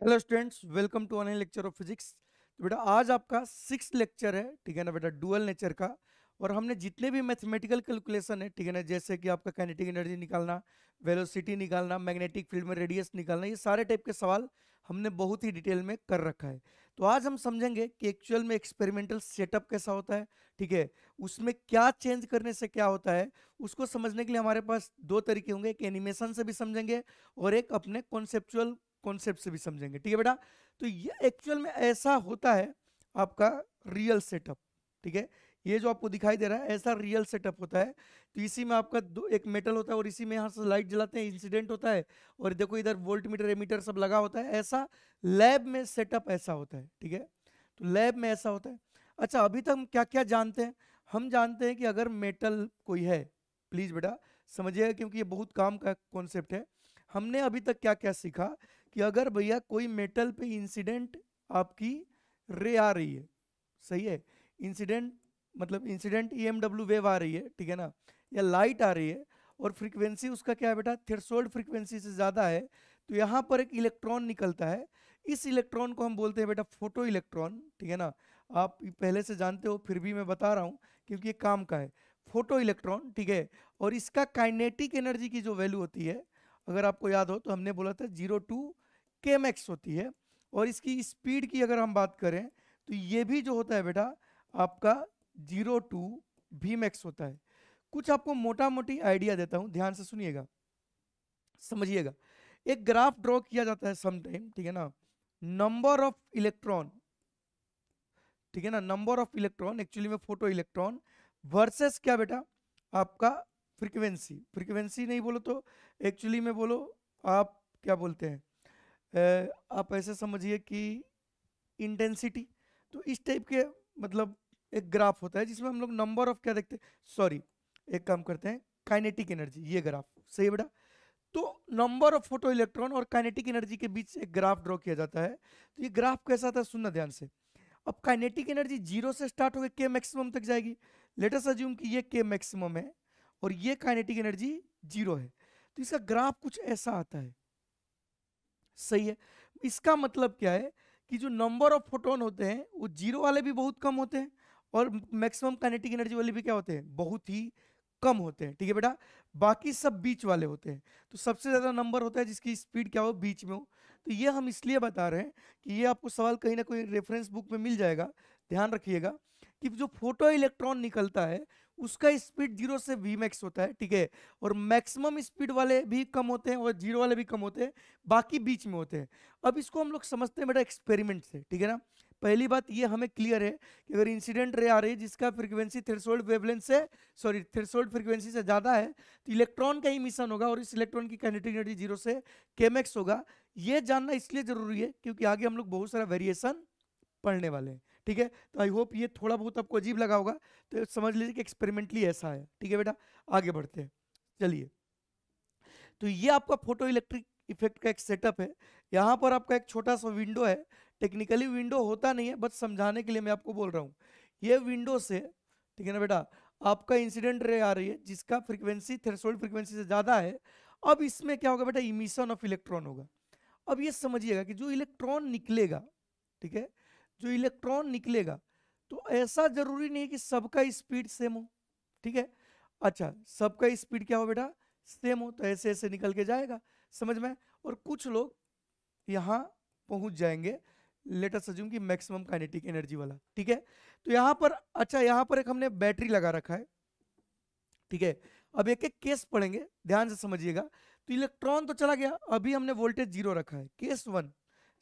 Hello students, welcome to online lecture of physics. तो बेटा आज आपका 6th लेक्चर है, ठीक है ना बेटा, डुअल नेचर का। और हमने जितने भी मैथमेटिकल कैलकुलेशन है, ठीक है ना, जैसे कि आपका काइनेटिक एनर्जी निकालना, वेलोसिटी निकालना, मैग्नेटिक फील्ड में रेडियस निकालना, ये सारे टाइप के सवाल हमने बहुत ही डिटेल में कर रखा है। तो आज हम समझेंगे कि एक्चुअल में एक्सपेरिमेंटल सेटअप कैसा होता है, ठीक है, उसमें क्या चेंज करने से क्या होता है। उसको समझने के लिए हमारे पास दो तरीके होंगे, एक एनिमेशन से भी समझेंगे और एक अपने कॉन्सेप्चुअल कॉन्सेप्ट से भी समझेंगे, ठीक है बेटा। तो ये एक्चुअल में ऐसा होता है आपका रियल सेटअप, ठीक है। ये जो आपको दिखाई दे रहा है ऐसा रियल सेटअप होता है। तो इसी में आपका दो एक मेटल होता है और इसी में यहाँ से लाइट जलाते हैं, इंसिडेंट होता है। और देखो इधर वोल्ट मीटर एमीटर सब लगा होता है। ऐसा लैब में सेटअप ऐसा होता है, ठीक है। तो लैब में ऐसा होता है। अच्छा, अभी तक हम क्या क्या जानते हैं। हम जानते हैं कि अगर मेटल कोई है, प्लीज बेटा समझिएगा क्योंकि ये बहुत काम का कॉन्सेप्ट है। हमने अभी तक क्या क्या सीखा कि अगर भैया कोई मेटल पे इंसिडेंट आपकी रे आ रही है, सही है, इंसिडेंट मतलब इंसिडेंट ईएमडब्ल्यू वेव आ रही है, ठीक है ना, या लाइट आ रही है, और फ्रीक्वेंसी उसका क्या है बेटा, थ्रेशोल्ड फ्रीक्वेंसी से ज़्यादा है, तो यहाँ पर एक इलेक्ट्रॉन निकलता है। इस इलेक्ट्रॉन को हम बोलते हैं बेटा फोटो इलेक्ट्रॉन, ठीक है ना। आप पहले से जानते हो, फिर भी मैं बता रहा हूँ क्योंकि ये काम का है। फोटो इलेक्ट्रॉन, ठीक है। और इसका काइनेटिक एनर्जी की जो वैल्यू होती है, अगर आपको याद हो तो हमने बोला था 0 to kmax होती है। और इसकी स्पीड की अगर हम बात करें तो ये भी जो होता है बेटा आपका 0 to vmax होता है। कुछ आपको मोटा मोटी आइडिया देता हूं, ध्यान से सुनिएगा, समझिएगा। एक ग्राफ ड्रॉ किया जाता है समटाइम, ठीक है ना, नंबर ऑफ इलेक्ट्रॉन, ठीक है ना, नंबर ऑफ इलेक्ट्रॉन एक्चुअली में फोटो इलेक्ट्रॉन वर्सेस क्या बेटा आपका फ्रीक्वेंसी। फ्रीक्वेंसी नहीं बोलो तो एक्चुअली में बोलो आप क्या बोलते हैं, आप ऐसे समझिए कि इंटेंसिटी। तो इस टाइप के मतलब एक ग्राफ होता है जिसमें हम लोग नंबर ऑफ क्या देखते हैं, सॉरी एक काम करते हैं, काइनेटिक एनर्जी, ये ग्राफ सही है बेटा। तो नंबर ऑफ फोटो इलेक्ट्रॉन और काइनेटिक एनर्जी के बीच एक ग्राफ ड्रॉ किया जाता है। तो ये ग्राफ कैसा था, सुनना ध्यान से। अब काइनेटिक एनर्जी 0 से स्टार्ट होकर के मैक्सिमम तक जाएगी। लेट अस अज्यूम कि ये के मैक्सिमम है और ये काइनेटिक एनर्जी 0 है। तो इसका ग्राफ कुछ ऐसा आता है, सही है। इसका मतलब क्या है कि जो नंबर ऑफ फोटोन होते हैं वो 0 वाले भी बहुत कम होते हैं और मैक्सिमम काइनेटिक एनर्जी वाले भी क्या होते हैं, बहुत ही कम होते हैं, ठीक है बेटा। बाकी सब बीच वाले होते हैं। तो सबसे ज्यादा नंबर होता है जिसकी स्पीड क्या हो, बीच में हो। तो ये हम इसलिए बता रहे हैं कि ये आपको सवाल कहीं ना कहीं रेफरेंस बुक में मिल जाएगा। ध्यान रखिएगा कि जो फोटो इलेक्ट्रॉन निकलता है उसका स्पीड 0 से वी मैक्स होता है, ठीक है। और मैक्सिमम स्पीड वाले भी कम होते हैं और 0 वाले भी कम होते हैं, बाकी बीच में होते हैं। अब इसको हम लोग समझते हैं बेटा एक्सपेरिमेंट से, ठीक है ना। पहली बात ये हमें क्लियर है कि अगर इंसिडेंट रे आ रही है जिसका फ्रीक्वेंसी थ्रेशोल्ड वेवलेंथ से, सॉरी थ्रेशोल्ड फ्रीक्वेंसी से ज्यादा है, तो इलेक्ट्रॉन का ही मिशन होगा और इस इलेक्ट्रॉन की काइनेटिक एनर्जी 0 से केमेक्स होगा। ये जानना इसलिए जरूरी है क्योंकि आगे हम लोग बहुत सारा वेरिएशन पढ़ने वाले हैं, ठीक है। तो आई होप ये थोड़ा बहुत आपको अजीब लगा होगा, तो समझ लीजिए कि एक्सपेरिमेंटली ऐसा है, ठीक है बेटा। आगे बढ़ते हैं, चलिए। तो ये आपका फोटो इलेक्ट्रिक इफेक्ट का एक सेटअप है। यहाँ पर आपका एक छोटा सा विंडो है। टेक्निकली विंडो होता नहीं है, बस समझाने के लिए मैं आपको बोल रहा हूँ। ये विंडो से, ठीक है ना बेटा, आपका इंसिडेंट रे आ रही है जिसका फ्रीक्वेंसी थ्रेशोल्ड फ्रीक्वेंसी से ज्यादा है। अब इसमें क्या होगा बेटा, इमिशन ऑफ इलेक्ट्रॉन होगा। अब ये समझिएगा कि जो इलेक्ट्रॉन निकलेगा, ठीक है, जो इलेक्ट्रॉन निकलेगा, तो ऐसा जरूरी नहीं है कि सबका स्पीड सेम हो, ठीक है। अच्छा, सबका स्पीड क्या हो बेटा, सेम हो, तो ऐसे ऐसे निकल के जाएगा, समझ में। और कुछ लोग यहाँ पहुंच जाएंगे, लेट अस अज्यूम कि मैक्सिमम काइनेटिक एनर्जी वाला, ठीक है। तो यहाँ पर, अच्छा यहाँ पर एक हमने बैटरी लगा रखा है, ठीक है। अब एक एक केस पढ़ेंगे, ध्यान से समझिएगा। तो इलेक्ट्रॉन तो चला गया, अभी हमने वोल्टेज 0 रखा है, केस 1,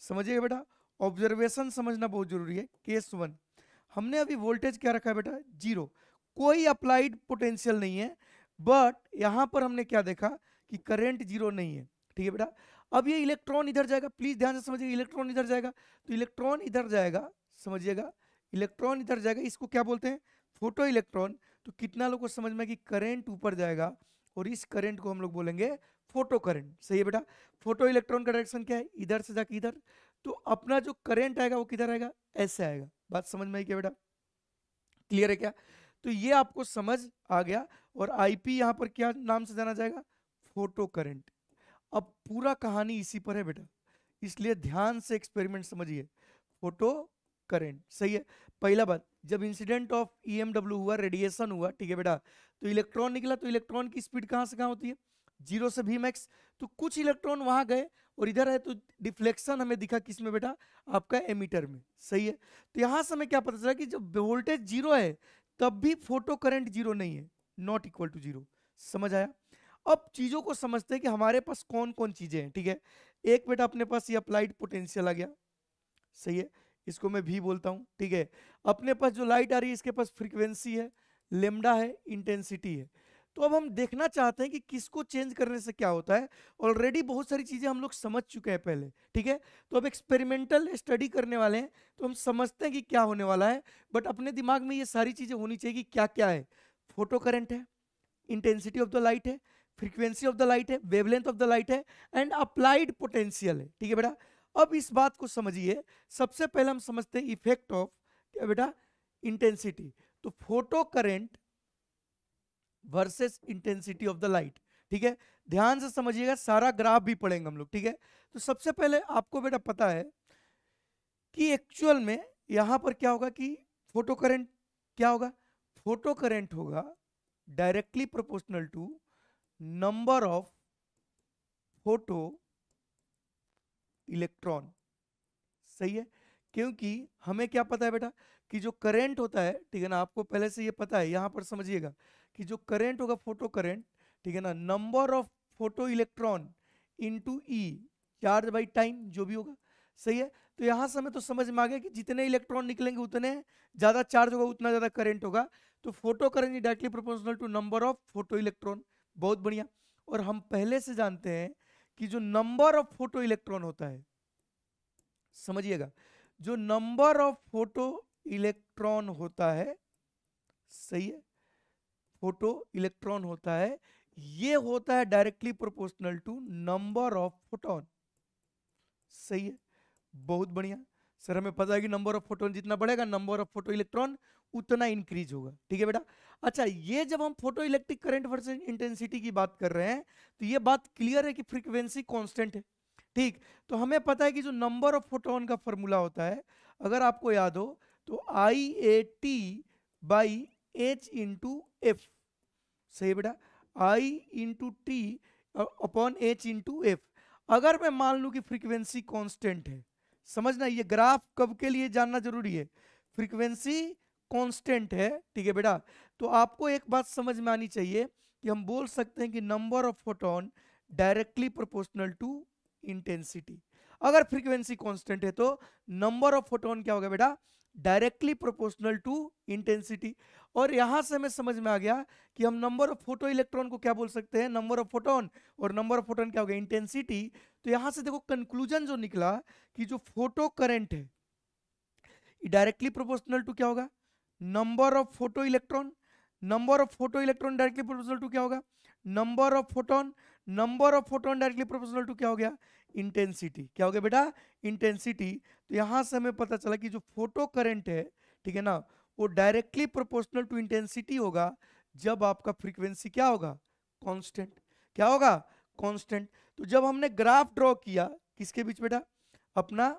समझिएगा बेटा। ऑब्जर्वेशन समझना बहुत जरूरी है। केस 1 हमने अभी वोल्टेज क्या रखा है बेटा, 0, कोई अप्लाइड पोटेंशियल नहीं है। बट यहां पर हमने क्या देखा कि करंट 0 नहीं है, ठीक है बेटा। अब ये इलेक्ट्रॉन इधर जाएगा, प्लीज ध्यान से समझिएगा, इलेक्ट्रॉन इधर जाएगा, तो इलेक्ट्रॉन इधर जाएगा, समझिएगा, इलेक्ट्रॉन इधर जाएगा, इसको क्या बोलते हैं, फोटो इलेक्ट्रॉन। तो कितना लोग को समझ में कि करंट ऊपर जाएगा और इस करंट को हम लोग बोलेंगे फोटो करंट, सही है बेटा। फोटो इलेक्ट्रॉन का डायरेक्शन क्या है, इधर से जाके इधर। तो अपना जो करंट आएगा वो किधर आएगा, ऐसे आएगा। बात समझ में आई क्या बेटा, क्लियर है क्या। तो ये आपको समझ आ गया। और आईपी यहां पर क्या नाम से जाना जाएगा, फोटो करंट। अब पूरा कहानी इसी पर है बेटा। इसलिए ध्यान से एक्सपेरिमेंट समझिए। फोटो करंट, सही है। पहला बात, जब इंसिडेंट ऑफ ईएमडब्ल्यू हुआ, रेडिएशन हुआ, ठीक है बेटा, तो इलेक्ट्रॉन निकला, तो इलेक्ट्रॉन की स्पीड कहां से कहां होती है, 0 से v मैक्स। तो कुछ इलेक्ट्रॉन वहां गए और इधर है, तो डिफ्लेक्शन हमें दिखा किसमें बेटा, आपका एमीटर में, सही है। तो यहां से हमें क्या पता चला कि जब वोल्टेज 0 है तब भी फोटो करंट 0 नहीं है, नॉट इक्वल टू 0। समझ आया। अब चीजों को समझते हैं कि हमारे पास कौन कौन चीजें हैं, ठीक है। एक बेटा अपने पास ये अप्लाइड पोटेंशियल आ गया, सही है, इसको मैं भी बोलता हूं, ठीक है। अपने पास जो लाइट आ रही है इसके पास फ्रीक्वेंसी है, लेमडा है, इंटेंसिटी है। तो अब हम देखना चाहते हैं कि किसको चेंज करने से क्या होता है। ऑलरेडी बहुत सारी चीजें हम लोग समझ चुके हैं पहले, ठीक है। तो अब एक्सपेरिमेंटल स्टडी करने वाले हैं, तो हम समझते हैं कि क्या होने वाला है। बट अपने दिमाग में ये सारी चीजें होनी चाहिए कि क्या क्या है। फोटो करंट है, इंटेंसिटी ऑफ द लाइट है, फ्रीक्वेंसी ऑफ द लाइट है, वेवलेंथ ऑफ द लाइट है, एंड अप्लाइड पोटेंशियल है, ठीक है बेटा। अब इस बात को समझिए। सबसे पहले हम समझते हैं इफेक्ट ऑफ क्या बेटा, इंटेंसिटी। तो photo current versus intensity of the light, ठीक है। ध्यान से समझिएगा, सारा ग्राफ भी पढ़ेंगे हम लोग, ठीक है। तो सबसे पहले आपको बेटा पता है कि एक्चुअल में यहां पर क्या होगा कि फोटो करंट क्या होगा, फोटो करंट होगा directly proportional to number of photo electron, सही है। क्योंकि हमें क्या पता है बेटा कि जो करंट होता है, ठीक है ना, आपको पहले से ये पता है, यहां पर समझिएगा कि जो करंट होगा फोटो करंट, ठीक है ना, number of photo electron into E, charge by time, जो भी होगा, सही है। तो यहां से हमें तो समझ में आ गया कि जितने इलेक्ट्रॉन निकलेंगे उतने ज्यादा चार्ज होगा, उतना ज्यादा करंट होगा। तो photo current is directly proportional to number of photo electron. बहुत बढ़िया। और हम पहले से जानते हैं कि जो नंबर ऑफ फोटो इलेक्ट्रॉन होता है, समझिएगा, जो नंबर ऑफ फोटो इलेक्ट्रॉन होता है, सही है, फोटो इलेक्ट्रॉन होता है, ये होता है directly proportional to number of photon, सही है। बहुत बढ़िया सर, हमें पता है कि नंबर ऑफ फोटोन जितना बढ़ेगा नंबर ऑफ फोटो इलेक्ट्रॉन उतना इंक्रीज होगा, ठीक है बेटा। अच्छा, ये जब हम photo electric current versus intensity की बात कर रहे हैं, तो ये बात क्लियर है कि फ्रीक्वेंसी कांस्टेंट है, ठीक। तो हमें पता है कि जो नंबर ऑफ फोटोन का फॉर्मूला होता है, अगर आपको याद हो, तो I/AT by H into F, सही है बेटा, I into T upon H into F. अगर मैं मान लूं कि फ्रीक्वेंसी कांस्टेंट है, समझना ये ग्राफ कब के लिए जानना जरूरी है, फ्रीक्वेंसी कांस्टेंट है, ठीक है बेटा। तो आपको एक बात समझ में आनी चाहिए कि हम बोल सकते हैं कि number of photon directly proportional to intensity. अगर फ्रीक्वेंसी कांस्टेंट है तो नंबर ऑफ फोटोन क्या होगा बेटा, डायरेक्टली प्रोपोर्शनल टू इंटेंसिटी। और यहां से हमें समझ में आ गया कि हम नंबर ऑफ फोटो इलेक्ट्रॉन को क्या बोल सकते हैं, नंबर ऑफ फोटोन, और नंबर ऑफ फोटोन क्या होगा, इंटेंसिटी। तो यहां से देखो कंक्लूजन जो निकला कि जो फोटो करंट है डायरेक्टली प्रोपोर्शनल टू क्या होगा, number of photo electron. Number of photo electron directly proportional to क्या होगा, number of photon. Number of photon directly proportional to क्या हो गया, इंटेंसिटी। क्या हो गया बेटा, इंटेंसिटी। तो यहां से हमें पता चला कि जो फोटो करंट है, ठीक है ना, वो डायरेक्टली प्रोपोर्शनल टू इंटेंसिटी होगा जब आपका फ्रीक्वेंसी क्या होगा, कांस्टेंट। क्या होगा, कांस्टेंट। तो जब हमने ग्राफ ड्रॉ किया किसके बीच बेटा, अपना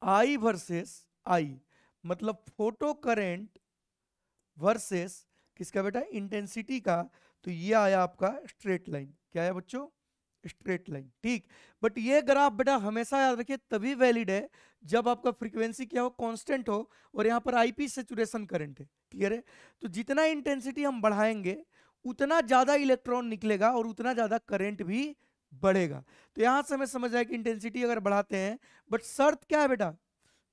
I वर्सेस I, मतलब फोटो करंट वर्सेस किसका बेटा, इंटेंसिटी का, तो ये आया आपका स्ट्रेट लाइन। क्या आया बच्चों, स्ट्रेट लाइन, ठीक। बट ये ग्राफ बेटा हमेशा याद रखिए तभी वैलिड है जब आपका फ्रीक्वेंसी क्या हो, कांस्टेंट हो, और यहाँ पर आईपी सैचुरेशन करंट है, क्लियर है। तो जितना इंटेंसिटी हम बढ़ाएंगे उतना ज्यादा इलेक्ट्रॉन निकलेगा और उतना ज्यादा करंट भी बढ़ेगा। तो यहां से हमें समझ आया कि इंटेंसिटी अगर बढ़ाते हैं, बट शर्त क्या है बेटा,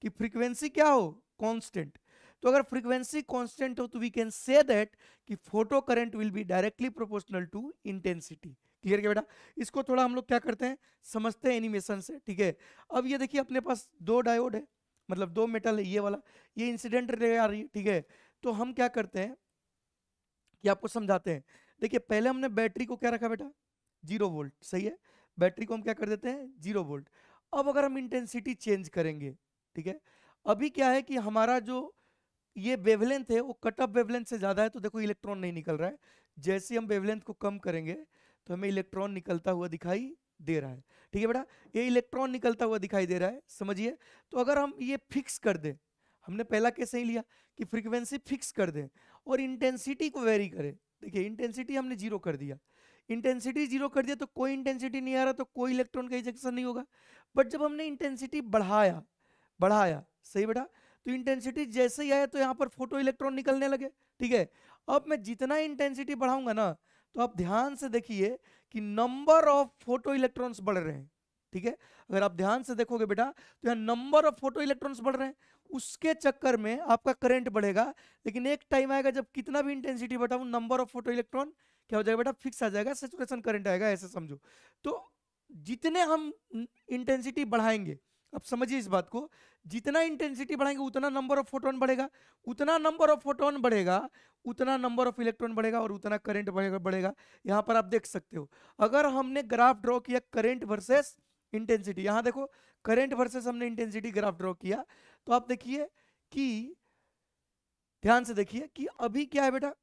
कि फ्रीक्वेंसी क्या हो, कांस्टेंट। तो अगर फ्रीक्वेंसी कांस्टेंट हो तो वी कैन से दैट कि photo current will be directly proportional to intensity. Clear क्या बेटा। इसको थोड़ा हम लोग क्या करते हैं, समझते हैं एनिमेशन से, ठीक है। अब ये देखिए अपने पास दो डायोड है, मतलब दो मेटल है, ये वाला, ये इंसिडेंट रे आ रही है, ठीक है। तो हम क्या करते हैं कि आपको समझाते हैं। देखिए पहले हमने बैटरी को क्या रखा बेटा, 0 वोल्ट, सही है। बैटरी को हम क्या कर देते हैं, 0 वोल्ट। अब अगर हम इंटेंसिटी चेंज करेंगे, ठीक है, अभी क्या है कि हमारा जो ये वेवलेंथ है वो कट ऑफ वेवलेंथ से ज्यादा है, तो देखो इलेक्ट्रॉन नहीं निकल रहा है। जैसे हम वेवलेंथ को कम करेंगे तो हमें इलेक्ट्रॉन निकलता हुआ दिखाई दे रहा है। ठीक है बेटा, ये इलेक्ट्रॉन निकलता हुआ दिखाई दे रहा है, समझिए। तो अगर हम ये फिक्स कर दें, हमने पहला केस ही लिया कि फ्रीक्वेंसी फिक्स कर दें और इंटेंसिटी को वेरी करें। देखिए इंटेंसिटी हमने जीरो कर दिया, इंटेंसिटी जीरो कर दिया तो कोई इंटेंसिटी नहीं आ रहा, तो कोई इलेक्ट्रॉन का इजेक्शन नहीं होगा। बट जब हमने इंटेंसिटी बढ़ाया बढ़ाया सही बेटा, तो इंटेंसिटी जैसे ही आया तो यहाँ पर फोटो इलेक्ट्रॉन निकलने लगे। ठीक है, अब मैं जितना इंटेंसिटी बढ़ाऊंगा ना, तो आप ध्यान से देखिए कि नंबर ऑफ फोटो इलेक्ट्रॉन्स बढ़ रहे हैं। ठीक है, अगर आप ध्यान से देखोगे बेटा तो यहाँ नंबर ऑफ फोटो इलेक्ट्रॉन्स बढ़ रहे हैं, उसके चक्कर में आपका करंट बढ़ेगा। लेकिन एक टाइम आएगा जब कितना भी इंटेंसिटी बढ़ाऊं, नंबर ऑफ फोटो इलेक्ट्रॉन क्या हो जाएगा बेटा, फिक्स आ जाएगा, सैचुरेशन करंट आएगा, ऐसे समझो। तो जितने हम इंटेंसिटी बढ़ाएंगे, अब समझिए इस बात को, जितना इंटेंसिटी बढ़ाएंगे उतना नंबर ऑफ फोटोन बढ़ेगा, उतना नंबर ऑफ फोटोन बढ़ेगा उतना नंबर ऑफ इलेक्ट्रॉन बढ़ेगा और उतना करंट बढ़ेगा। यहाँ पर आप देख सकते हो, अगर हमने ग्राफ ड्रॉ किया करंट वर्सेस इंटेंसिटी, यहाँ देखो करंट वर्सेस हमने इंटेंसिटी ग्राफ ड्रॉ किया, तो आप देखिए कि ध्यान से देखिए कि अभी क्या है बेटा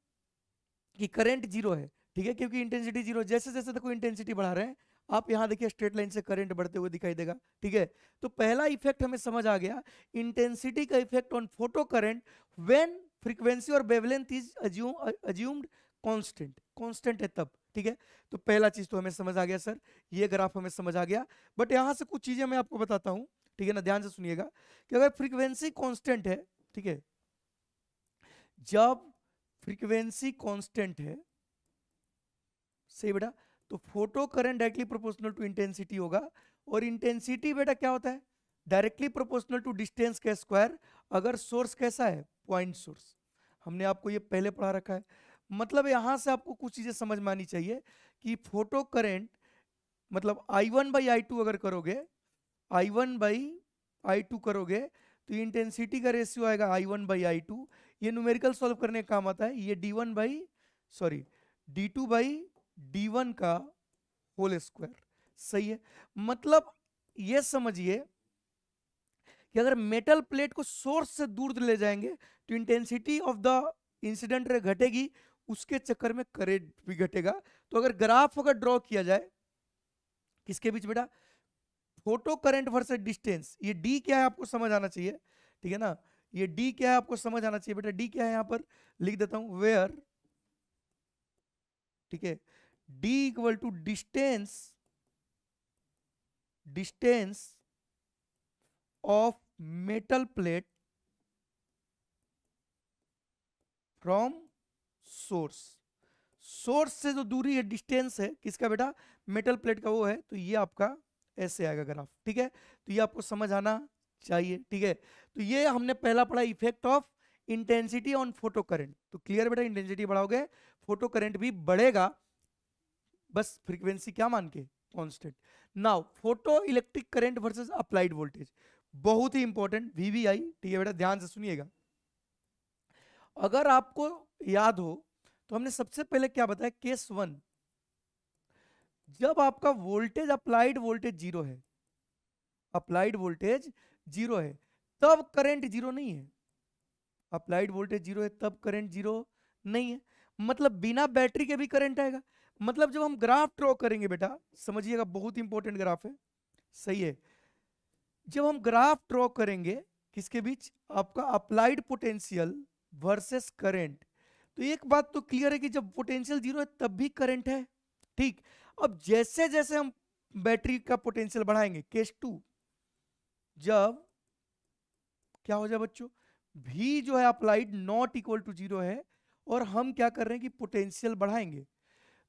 कि करंट जीरो है। ठीक है, क्योंकि इंटेंसिटी जीरो, जैसे जैसे देखो इंटेंसिटी बढ़ा रहे हैं आप, यहाँ देखिए स्ट्रेट लाइन से करंट बढ़ते हुए दिखाई देगा। ठीक है, तो पहला इफेक्ट हमें समझ आ गया, इंटेंसिटी का effect on photo current when frequency और वेवलेंथ इज अज्यूम्ड कांस्टेंट है तब। ठीक है, तो पहला चीज तो हमें समझ आ गया सर, ये ग्राफ हमें समझ आ गया। बट यहाँ से कुछ चीजें मैं आपको बताता हूँ, ठीक है ना, ध्यान से सुनिएगा कि अगर फ्रीक्वेंसी कांस्टेंट है, ठीक है, जब फ्रीक्वेंसी कांस्टेंट है सही बेटा, तो photo current directly proportional to intensity होगा, और इंटेंसिटी बेटा क्या होता है, डायरेक्टली प्रोपोर्शनल टू डिस्टेंस का स्क्वायर, अगर सोर्स कैसा है, पॉइंट सोर्स। हमने आपको ये पहले पढ़ा रखा है। मतलब यहां से आपको कुछ चीजें समझ में आनी चाहिए कि फोटो करंट मतलब I1/I2 अगर करोगे, I1/I2 करोगे तो इंटेंसिटी का रेशियो आएगा I1/I2। ये न्यूमेरिकल सॉल्व करने का काम आता है, ये D2/D1 का होल स्क्वायर। सही है, मतलब ये समझिए कि अगर मेटल प्लेट को सोर्स से दूर ले जाएंगे तो intensity of the incident ray घटेगी, उसके चक्कर में करंट भी घटेगा। तो अगर ग्राफ अगर ड्रॉ किया जाए किसके बीच बेटा, फोटो करंट वर्सेस डिस्टेंस, ये डी क्या है आपको समझ आना चाहिए। ठीक है ना, ये डी क्या है आपको समझ आना चाहिए बेटा, डी क्या है यहाँ पर लिख देता हूं, वेयर, ठीक है, D equal to distance of metal plate from source. Source से जो दूरी है, डिस्टेंस है किसका बेटा, मेटल प्लेट का, वो है, तो ये आपका ऐसे आएगा ग्राफ। ठीक है, तो ये आपको समझ आना चाहिए। ठीक है, तो ये हमने पहला पढ़ा effect of intensity on photo current. तो क्लियर बेटा, इंटेंसिटी बढ़ाओगे फोटो करंट भी बढ़ेगा, बस फ्रीक्वेंसी क्या मान के, constant. Now photo electric current versus applied voltage, बहुत ही इंपॉर्टेंट, VVI। ठीक है बेटा, ध्यान से सुनिएगा। अगर आपको याद हो तो हमने सबसे पहले क्या बताया, केस 1, जब आपका वोल्टेज अप्लाइड वोल्टेज जीरो है, अप्लाइड वोल्टेज जीरो है, तब करंट जीरो नहीं है। अप्लाइड वोल्टेज जीरो है तब करंट जीरो नहीं है, मतलब बिना बैटरी के भी करंट आएगा। मतलब जब हम ग्राफ ड्रॉ करेंगे बेटा, समझिएगा बहुत इंपॉर्टेंट ग्राफ है, सही है, जब हम ग्राफ ड्रॉ करेंगे किसके बीच, आपका अप्लाइड पोटेंशियल वर्सेस करंट, तो एक बात तो क्लियर है कि जब पोटेंशियल जीरो है तब भी करंट है। ठीक, अब जैसे जैसे हम बैटरी का पोटेंशियल बढ़ाएंगे, केस 2, जब क्या हो जाए बच्चों, V जो है applied not equal to zero है, और हम क्या कर रहे हैं कि पोटेंशियल बढ़ाएंगे,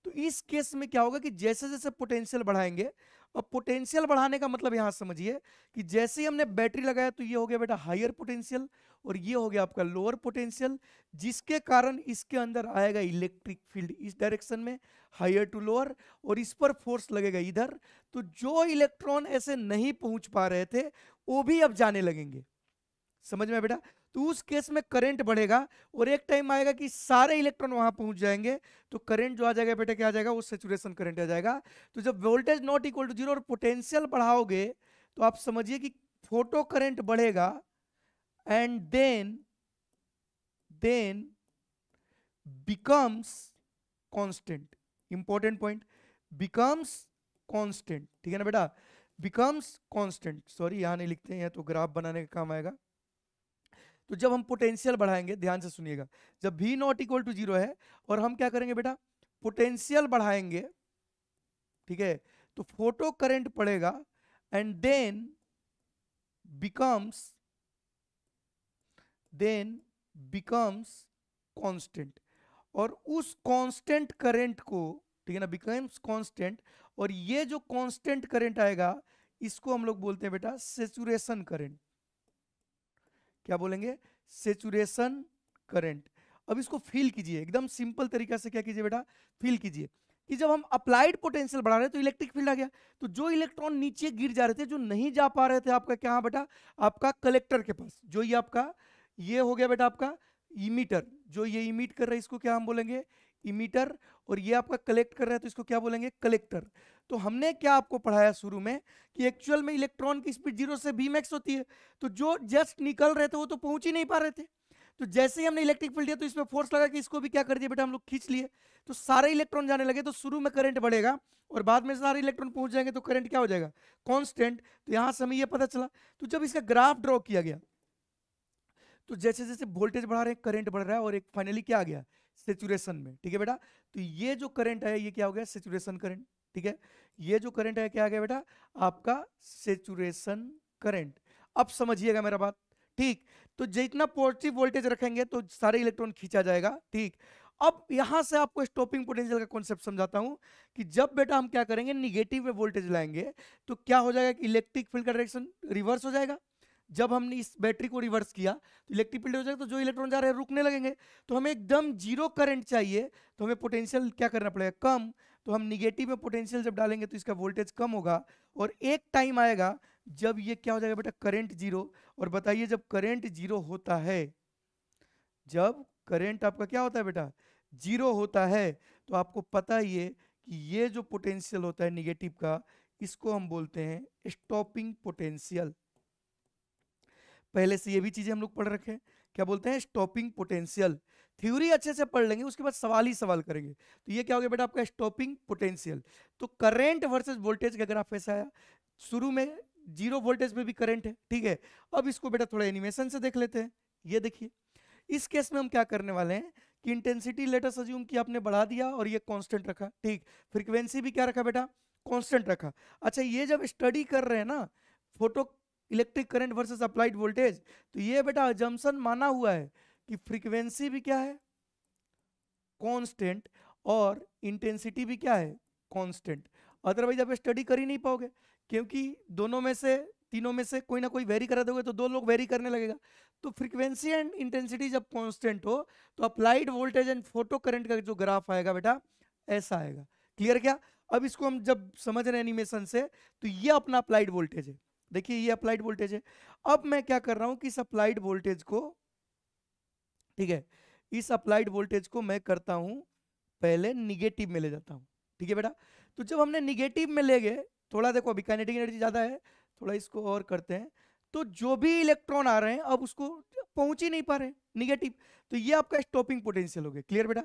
तो इस केस में क्या होगा कि जैसे जैसे पोटेंशियल बढ़ाएंगे, अब पोटेंशियल बढ़ाने का मतलब यहां समझिए कि जैसे ही हमने बैटरी लगाया तो ये हो गया बेटा हायर पोटेंशियल, और ये हो गया आपका लोअर पोटेंशियल, जिसके कारण इसके अंदर आएगा इलेक्ट्रिक फील्ड इस डायरेक्शन में, हायर टू लोअर, और इस पर फोर्स लगेगा इधर। तो जो इलेक्ट्रॉन ऐसे नहीं पहुंच पा रहे थे वो भी अब जाने लगेंगे, समझ में बेटा। तो उस केस में करंट बढ़ेगा, और एक टाइम आएगा कि सारे इलेक्ट्रॉन वहां पहुंच जाएंगे, तो करंट जो आ जाएगा बेटा क्या आ जाएगा, वो सैचुरेशन करंट आ जाएगा। तो जब voltage not equal to zero और पोटेंशियल बढ़ाओगे तो आप समझिए कि फोटो करंट बढ़ेगा, and then becomes constant, important point, becomes constant, ठीक है ना बेटा, बिकम्स कांस्टेंट, सॉरी यहाँ नहीं लिखते हैं, तो ग्राफ बनाने का काम आएगा। तो जब हम पोटेंशियल बढ़ाएंगे, ध्यान से सुनिएगा, जब v नॉट इक्वल टू 0 है और हम क्या करेंगे बेटा, पोटेंशियल बढ़ाएंगे, ठीक है, तो फोटो करंट पड़ेगा एंड becomes becomes कांस्टेंट, और उस कांस्टेंट करंट को, ठीक है ना, बिकम्स कांस्टेंट, और ये जो कांस्टेंट करंट आएगा इसको हम लोग बोलते हैं बेटा सेचुरेशन करंट। क्या बोलेंगे, सेचुरेशन करंट। अब इसको फील कीजिए एकदम सिंपल तरीका से, क्या कीजिए बेटा, फील कीजिए कि जब हम अप्लाइड पोटेंशियल बढ़ा रहे हैं तो इलेक्ट्रिक फील्ड आ गया, तो जो इलेक्ट्रॉन नीचे गिर जा रहे थे, जो नहीं जा पा रहे थे आपका क्या बेटा, आपका कलेक्टर के पास, जो ये आपका ये हो गया बेटा आपका इमीटर, जो ये इमिट कर रहा है इसको क्या हम बोलेंगे, इमीटर, और ये आपका कलेक्ट कर रहा है तो इसको क्या बोलेंगे, कलेक्टर। तो हमने क्या आपको पढ़ाया शुरू में कि एक्चुअल में इलेक्ट्रॉन की स्पीड 0 से v max होती है, तो जो जस्ट निकल रहे थे वो तो पहुंच ही नहीं पा रहे थे, तो जैसे ही हमने इलेक्ट्रिक फील्ड दिया तो इसमें फोर्स लगा कि इसको भी क्या कर दिया बेटा हम लोग खींच लिए, तो सारे इलेक्ट्रॉन जाने लगे, तो शुरू में करंट बढ़ेगा और बाद में सारे इलेक्ट्रॉन पहुंच जाएंगे तो करंट क्या हो जाएगा, कांस्टेंट। तो यहां से हमें ये पता चला। तो जब इसका ग्राफ ड्रॉ किया गया तो जैसे जैसे वोल्टेज बढ़ा रहे हैं करंट बढ़ रहा है और एक फाइनली क्या आ गया, सेचुरेशन में, ठीक है बेटा। तो ये जो करंट है ये क्या हो गया, सेचुरेशन करंट, ठीक है। ये जो करंट है क्या आ गया बेटा, आपका सेचुरेशन करंट। अब समझिएगा मेरा बात, ठीक। तो जितना पॉजिटिव वोल्टेज रखेंगे तो सारे इलेक्ट्रॉन खींचा जाएगा, ठीक। अब यहां से आपको स्टॉपिंग पोटेंशियल का कॉन्सेप्ट समझाता हूं कि जब बेटा हम क्या करेंगे, निगेटिव में वोल्टेज लाएंगे तो क्या हो जाएगा कि इलेक्ट्रिक फील्ड का डायरेक्शन रिवर्स हो जाएगा। जब हमने इस बैटरी को रिवर्स किया तो इलेक्ट्रिक फील्ड हो जाएगा, तो जो इलेक्ट्रॉन जा रहे हैं रुकने लगेंगे। तो हमें एकदम जीरो करंट चाहिए, तो हमें पोटेंशियल क्या करना पड़ेगा, कम। तो हम निगेटिव में पोटेंशियल जब डालेंगे तो इसका वोल्टेज कम होगा, और एक टाइम आएगा जब ये क्या हो जाएगा बेटा, करंट जीरो। और बताइए जब करंट जीरो होता है, जब करंट आपका क्या होता है बेटा, जीरो होता है, तो आपको पता ही है कि ये जो पोटेंशियल होता है निगेटिव का, इसको हम बोलते हैं स्टॉपिंग पोटेंशियल। पहले से ये भी चीजें हम लोग पढ़ रखे हैं, क्या बोलते हैं, स्टॉपिंग पोटेंशियल। थ्योरी अच्छे से पढ़ लेंगे, उसके बाद सवाल ही सवाल करेंगे। तो ये क्या हो गया बेटा आपका स्टॉपिंग पोटेंशियल। तो करंट वर्सेस वोल्टेज का ग्राफ ऐसा आया, शुरू में जीरो वोल्टेज पे भी करंट है, ठीक है। अब इसको बेटा थोड़ा एनिमेशन से देख लेते हैं। ये देखिए, इस केस में हम क्या करने वाले हैं कि इंटेंसिटी लेटेस्ट अज्यूम कि आपने बढ़ा दिया और ये कांस्टेंट रखा, ठीक। फ्रीक्वेंसी भी क्या रखा बेटा, कांस्टेंट रखा। अच्छा, ये जब स्टडी कर रहे हैं ना photo electric current versus applied voltage, तो ये बेटा अजम्पशन माना हुआ है कि फ्रीक्वेंसी भी क्या है, कांस्टेंट, और इंटेंसिटी भी क्या है, कांस्टेंट। अदरवाइज आप स्टडी कर ही नहीं पाओगे, क्योंकि दोनों में से तीनों में से कोई ना कोई वेरी करा दोगे तो दो लोग वेरी करने लगेगा। तो फ्रीक्वेंसी एंड इंटेंसिटी जब कांस्टेंट हो तो applied voltage and photo current का जो ग्राफ आएगा बेटा ऐसा आएगा। क्लियर क्या। अब इसको हम जब समझ रहे हैं एनिमेशन से, तो ये अपना अप्लाइड वोल्टेज है, देखिए ये अप्लाइड वोल्टेज है। अब मैं क्या कर रहा हूं कि इस अप्लाइड वोल्टेज को, ठीक है, इस अप्लाइड वोल्टेज को मैं करता हूं पहले निगेटिव में ले जाता हूं, ठीक है बेटा। तो जब हमने निगेटिव में ले गए, थोड़ा देखो अभी काइनेटिक एनर्जी ज्यादा है, थोड़ा इसको और करते हैं, तो जो भी इलेक्ट्रॉन आ रहे हैं अब उसको पहुंच ही नहीं पा रहे निगेटिव, तो ये आपका स्टॉपिंग पोटेंशियल हो गया। क्लियर बेटा।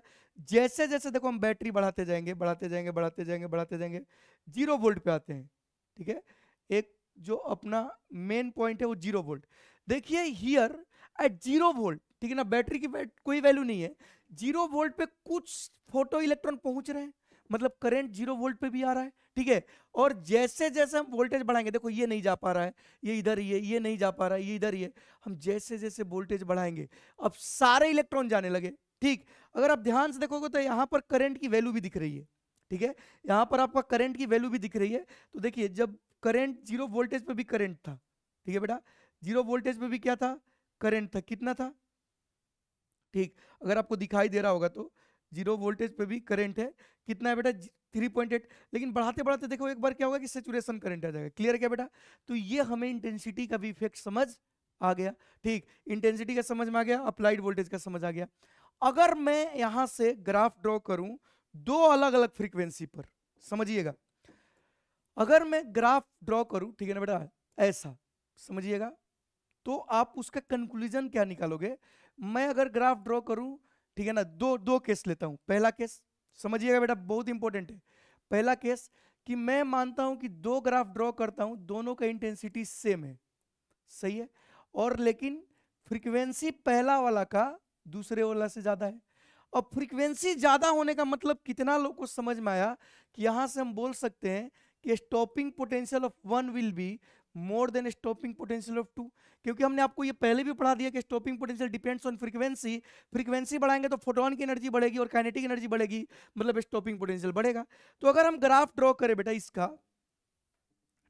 जैसे जैसे देखो हम बैटरी बढ़ाते जाएंगे बढ़ाते जाएंगे बढ़ाते जाएंगे बढ़ाते जाएंगे, 0 वोल्ट पे आते हैं, ठीक है। एक जो अपना मेन पॉइंट है वो 0 वोल्ट। देखिए हियर एट 0 वोल्ट, ठीक है ना, बैटरी की कोई वैल्यू नहीं है, 0 वोल्ट पे कुछ फोटो इलेक्ट्रॉन पहुंच रहे हैं, मतलब करंट 0 वोल्ट पे भी आ रहा है, ठीक है। और जैसे जैसे हम वोल्टेज बढ़ाएंगे, देखो ये नहीं जा पा रहा है, ये इधर ही है, ये नहीं जा पा रहा है, ये इधर ही है, हम जैसे जैसे वोल्टेज बढ़ाएंगे अब सारे इलेक्ट्रॉन जाने लगे, ठीक। अगर आप ध्यान से देखोगे तो यहाँ पर करंट की वैल्यू भी दिख रही है, ठीक है, यहाँ पर आपका करंट की वैल्यू भी दिख रही है। तो देखिए जब करंट 0 वोल्टेज पे भी करंट था, ठीक है बेटा, 0 वोल्टेज पे भी क्या था, करंट था, कितना था, ठीक। अगर आपको दिखाई दे रहा होगा तो 0 वोल्टेज पे भी करंट है, कितना है बेटा, 3.8। लेकिन बढ़ाते बढ़ाते देखो एक बार क्या होगा कि सेचुरेशन करंट आ जाएगा। क्लियर क्या बेटा। तो ये हमें इंटेंसिटी का भी इफेक्ट समझ आ गया, ठीक। इंटेंसिटी का समझ में आ गया, अप्लाइड वोल्टेज का समझ आ गया। अगर मैं यहां से ग्राफ ड्रॉ करूं दो अलग अलग फ्रीक्वेंसी पर, समझिएगा, अगर मैं ग्राफ ड्रॉ करूं, ठीक है ना बेटा, ऐसा समझिएगा, तो आप उसका कंक्लूजन क्या निकालोगे। मैं अगर ग्राफ ड्रॉ करूं, ठीक है ना, दो केस लेता हूं। पहला केस समझिएगा बेटा, बहुत इंपॉर्टेंट है। पहला केस कि मैं मानता हूं कि दो ग्राफ ड्रॉ करता हूं, दोनों का इंटेंसिटी सेम है, सही है, और लेकिन फ्रीक्वेंसी पहला वाला का दूसरे वाला से ज्यादा है। अब फ्रीक्वेंसी ज्यादा होने का मतलब कितना लोग को समझ में आया कि यहां से हम बोल सकते हैं कि stopping potential of one will be more than stopping potential of two, क्योंकि हमने आपको ये पहले भी पढ़ा दिया कि stopping potential depends on frequency. Frequency बढ़ाएंगे तो फोटोन की एनर्जी बढ़ेगी और काइनेटिक एनर्जी बढ़ेगी, मतलब स्टॉपिंग पोटेंशियल बढ़ेगा। तो अगर हम ग्राफ ड्रॉ करें बेटा इसका,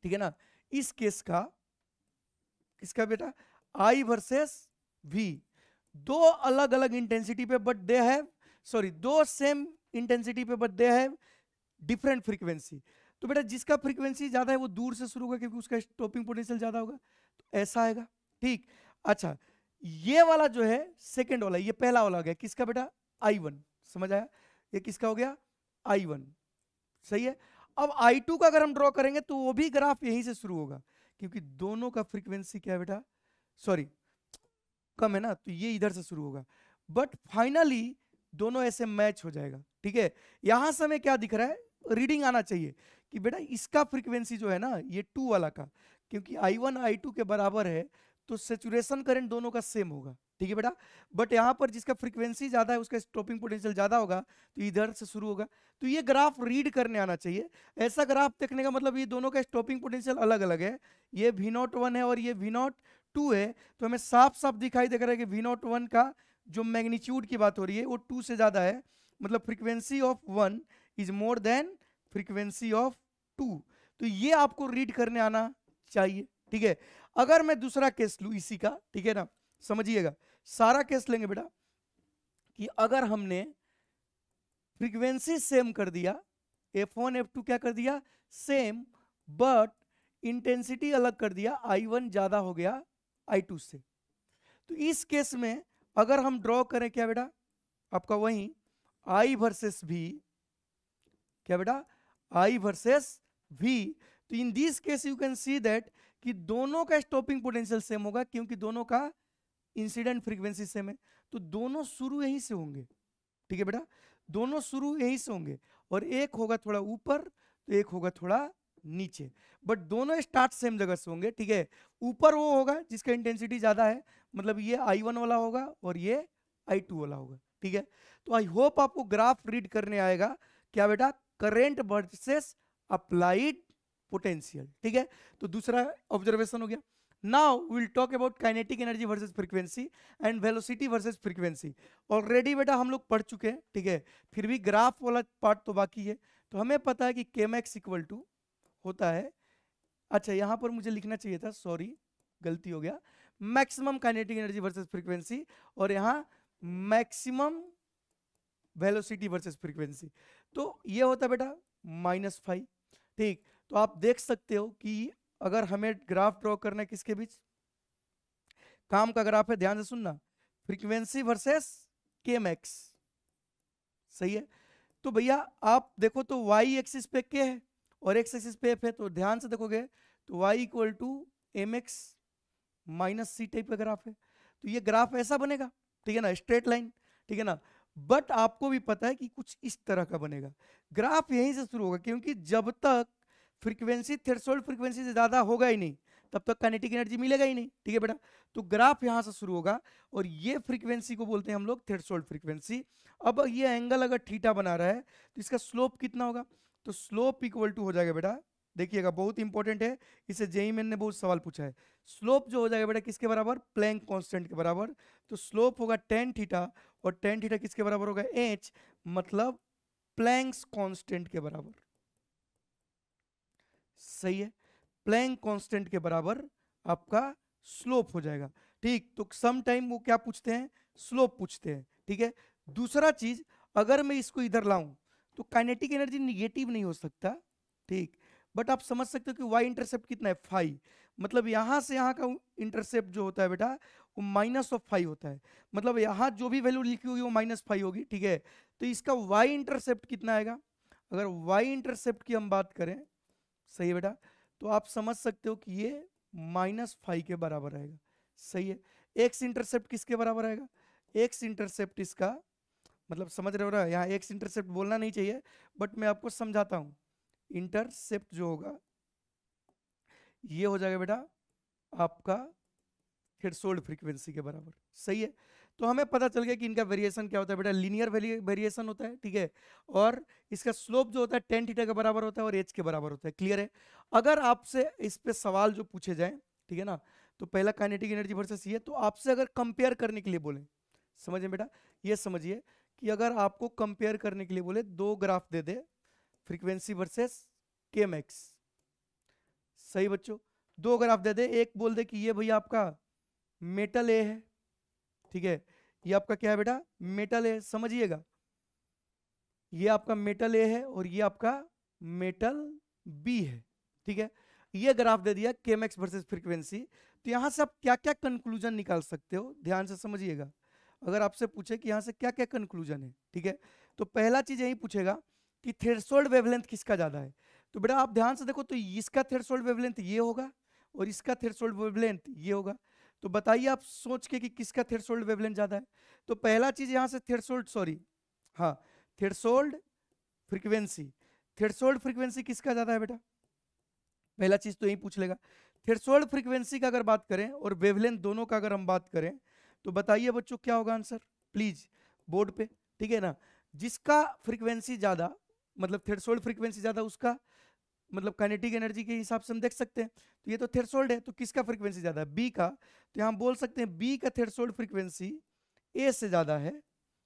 ठीक है ना, इस केस का, किसका बेटा, आई वर्सेस वी, दो अलग अलग इंटेंसिटी पे बट दे हैव, सॉरी दो सेम इंटेंसिटी पे but they have different frequency. तो बेटा जिसका फ्रीक्वेंसी ज्यादा है वो दूर से शुरू होगा क्योंकि उसका स्टॉपिंग पोटेंशियल ज्यादा होगा, तो ऐसा आएगा, ठीक। अच्छा, ये वाला जो है सेकंड वाला, ये पहला वाला हो गया किसका बेटा, I1, समझ आया, ये किसका हो गया, I1, सही है। अब I2 का अगर हम ड्रॉ करेंगे तो वो भी ग्राफ यहीं से शुरू होगा क्योंकि दोनों का फ्रीक्वेंसी क्या है बेटा, सॉरी कम है ना, तो ये इधर से शुरू होगा, बट फाइनली दोनों ऐसे मैच हो जाएगा, ठीक है। यहां से हमें क्या दिख रहा है, रीडिंग आना चाहिए कि बेटा इसका फ्रीक्वेंसी जो है ना ये 2 वाला का, क्योंकि I1 I2 के बराबर है तो सेचुरेशन करंट दोनों का सेम होगा, ठीक है बेटा। बट यहाँ पर जिसका फ्रीक्वेंसी ज्यादा है उसका स्टॉपिंग पोटेंशियल ज्यादा होगा तो इधर से शुरू होगा, तो ये ग्राफ रीड करने आना चाहिए। ऐसा ग्राफ देखने का मतलब ये दोनों का स्टॉपिंग पोटेंशियल अलग अलग है, ये V01 है और ये V02 है, तो हमें साफ साफ दिखाई दे रहा है कि V01 का जो मैग्नीट्यूड की बात हो रही है वो 2 से ज्यादा है, मतलब frequency of 1 is more than frequency of 2, तो ये आपको रीड करने आना चाहिए, ठीक है। अगर मैं दूसरा केस लूं इसी का, ठीक है ना, समझिएगा, सारा केस लेंगे बेटा कि अगर हमने फ्रीक्वेंसी सेम कर दिया, F1 F2 क्या कर दिया सेम, बट इंटेंसिटी अलग कर दिया, I1 ज्यादा हो गया I2 से, तो इस केस में अगर हम ड्रॉ करें क्या बेटा, आपका वही I वर्सेस V, क्या बेटा, I वर्सेस V, तो इन this case you can see that कि दोनों का स्टॉपिंग पोटेंशियल सेम होगा क्योंकि दोनों का इंसिडेंट फ्रीक्वेंसी सेम है, तो दोनों शुरू यहीं से होंगे, ठीक है बेटा, दोनों शुरू यहीं से होंगे, और एक होगा थोड़ा ऊपर तो एक होगा थोड़ा नीचे, बट दोनों स्टार्ट सेम जगह से होंगे, ठीक है। ऊपर वो होगा जिसका इंटेंसिटी ज्यादा है, मतलब ये I1 वाला होगा और ये I2 वाला होगा, ठीक है। तो आई होप आपको ग्राफ रीड करने आएगा, क्या बेटा, करेंट वर्सेस अप्लाइड पोटेंशियल, ठीक है। तो दूसरा ऑब्जर्वेशन हो गया। Now we will talk about kinetic energy versus frequency and velocity versus frequency. Already बेटा हम लोग पढ़ चुके हैं, ठीक है, फिर भी ग्राफ वाला पार्ट तो बाकी है। तो हमें पता है कि Kmax इक्वल टू होता है, अच्छा यहां पर मुझे लिखना चाहिए था, सॉरी गलती हो गया, maximum kinetic energy versus frequency, और यहाँ मैक्सिमम वेलोसिटी वर्सेस फ्रीक्वेंसी, तो ये होता है बेटा -5, ठीक। तो आप देख सकते हो कि अगर हमें ग्राफ ड्रॉ करना है किसके बीच, काम का ग्राफ है, ध्यान से सुनना, फ्रीक्वेंसी वर्सेस Kmax, सही है। तो भैया आप देखो तो y एक्सिस पे K है और x एक्सिस पे F है, तो ध्यान से देखोगे तो y equal to mx minus c type का ग्राफ है, तो ये ग्राफ ऐसा बनेगा, ठीक है ना, स्ट्रेट लाइन, ठीक है ना। बट आपको भी पता है कि कुछ इस तरह का बनेगा, ग्राफ यहीं से शुरू होगा क्योंकि जब तक फ्रीक्वेंसी थ्रेशोल्ड फ्रीक्वेंसी से ज्यादा होगा ही नहीं तब तक काइनेटिक एनर्जी मिलेगा ही नहीं, ठीक है बेटा। तो ग्राफ यहां से शुरू होगा और ये फ्रीक्वेंसी को बोलते हैं हम लोग थ्रेशोल्ड फ्रीक्वेंसी। अब ये एंगल अगर थीटा बना रहा है तो इसका स्लोप कितना होगा, तो स्लोप इक्वल टू हो जाएगा बेटा, देखिएगा बहुत इंपॉर्टेंट है, इसे जेईई मेन ने बहुत सवाल पूछा है। स्लोप जो हो जाएगा बेटा किसके बराबर, प्लैंक कांस्टेंट के बराबर, तो स्लोप होगा tan थीटा, और tan थीटा किसके बराबर होगा, h, मतलब प्लैंक्स कांस्टेंट के बराबर, सही है, प्लैंक कांस्टेंट के बराबर आपका स्लोप हो जाएगा, ठीक। तो सम टाइम वो क्या पूछते हैं, स्लोप पूछते हैं, ठीक है। दूसरा चीज, अगर मैं इसको इधर लाऊं तो काइनेटिक एनर्जी निगेटिव नहीं हो सकता, ठीक, बट आप समझ सकते हो कि वाई इंटरसेप्ट कितना है 5, मतलब यहां से यहां का इंटरसेप्ट जो होता है बेटा वो -5 होता है, मतलब यहां जो भी वैल्यू लिखी होगी वो -5 होगी, ठीक है। तो इसका वाई इंटरसेप्ट कितना आएगा, अगर वाई इंटरसेप्ट की हम बात करें, सही है बेटा, तो आप समझ सकते हो कि ये -5 के बराबर आएगा, सही है। एक्स इंटरसेप्ट किसके बराबर आएगा, एक्स इंटरसेप्ट इसका, मतलब समझ रहे हो ना, यहाँ एक्स इंटरसेप्ट बोलना नहीं चाहिए बट मैं आपको समझाता हूँ, इंटरसेप्ट जो होगा ये हो जाएगा बेटा आपका थ्रेशोल्ड फ्रीक्वेंसी के बराबर। सही है, तो हमें पता चल गया कि इनका वेरिएशन क्या होता है बेटा, लीनियर वेरिएशन होता है, ठीक है, और इसका स्लोप जो होता है tan थीटा के बराबर होता है और h के बराबर होता है। क्लियर है? अगर आपसे इस पे सवाल जो पूछे जाए, ठीक है ना, तो पहला काइनेटिक एनर्जी वर्सेस ये, तो आपसे अगर कंपेयर करने के लिए बोले, समझिए बेटा, ये समझिए कि अगर आपको कंपेयर करने के लिए बोले दो ग्राफ दे दे, फ्रीक्वेंसी वर्सेस केएमएक्स, सही बच्चों, दो ग्राफ दे दे, एक बोल दे कि ये भैया आपका मेटल ए है, ठीक है, ये आपका क्या है बेटा, मेटल है, समझिएगा, ये आपका मेटल ए है और ये आपका मेटल बी है, ठीक है, ये ग्राफ दे दिया केएमएक्स वर्सेस फ्रीक्वेंसी। तो यहां से आप क्या क्या कंक्लूजन निकाल सकते हो, ध्यान से समझिएगा। अगर आपसे पूछे कि यहां से क्या क्या कंक्लूजन है, ठीक है, तो पहला चीज यही पूछेगा कि थ्रेशोल्ड वेवलेंथ किसका ज्यादा है। तो बेटा आप ध्यान से देखो, तो इसका थ्रेशोल्ड वेवलेंथ ये होगा और इसका थ्रेशोल्ड वेवलेंथ ये होगा। तो बताइए आप सोच के कि किसका थ्रेशोल्ड वेवलेंथ ज्यादा है। तो पहला चीज यहां से थ्रेशोल्ड, सॉरी, हाँ, थ्रेशोल्ड फ्रीक्वेंसी, थ्रेशोल्ड फ्रीक्वेंसी किसका ज्यादा है बेटा, पहला चीज तो यही पूछ लेगा। थ्रेशोल्ड फ्रीक्वेंसी का अगर बात करें और वेवलेंथ दोनों का अगर हम बात करें, तो बताइए बच्चों क्या होगा आंसर, प्लीज बोर्ड पे, ठीक है ना, जिसका फ्रीक्वेंसी ज्यादा, मतलब थ्रेशोल्ड फ्रीक्वेंसी ज्यादा, उसका मतलब काइनेटिक एनर्जी के हिसाब से हम देख सकते हैं। तो ये तो थ्रेशोल्ड है, तो किसका फ्रीक्वेंसी ज्यादा है, बी का, तो यहां बोल सकते हैं बी का थ्रेशोल्ड फ्रीक्वेंसी ए से ज्यादा है।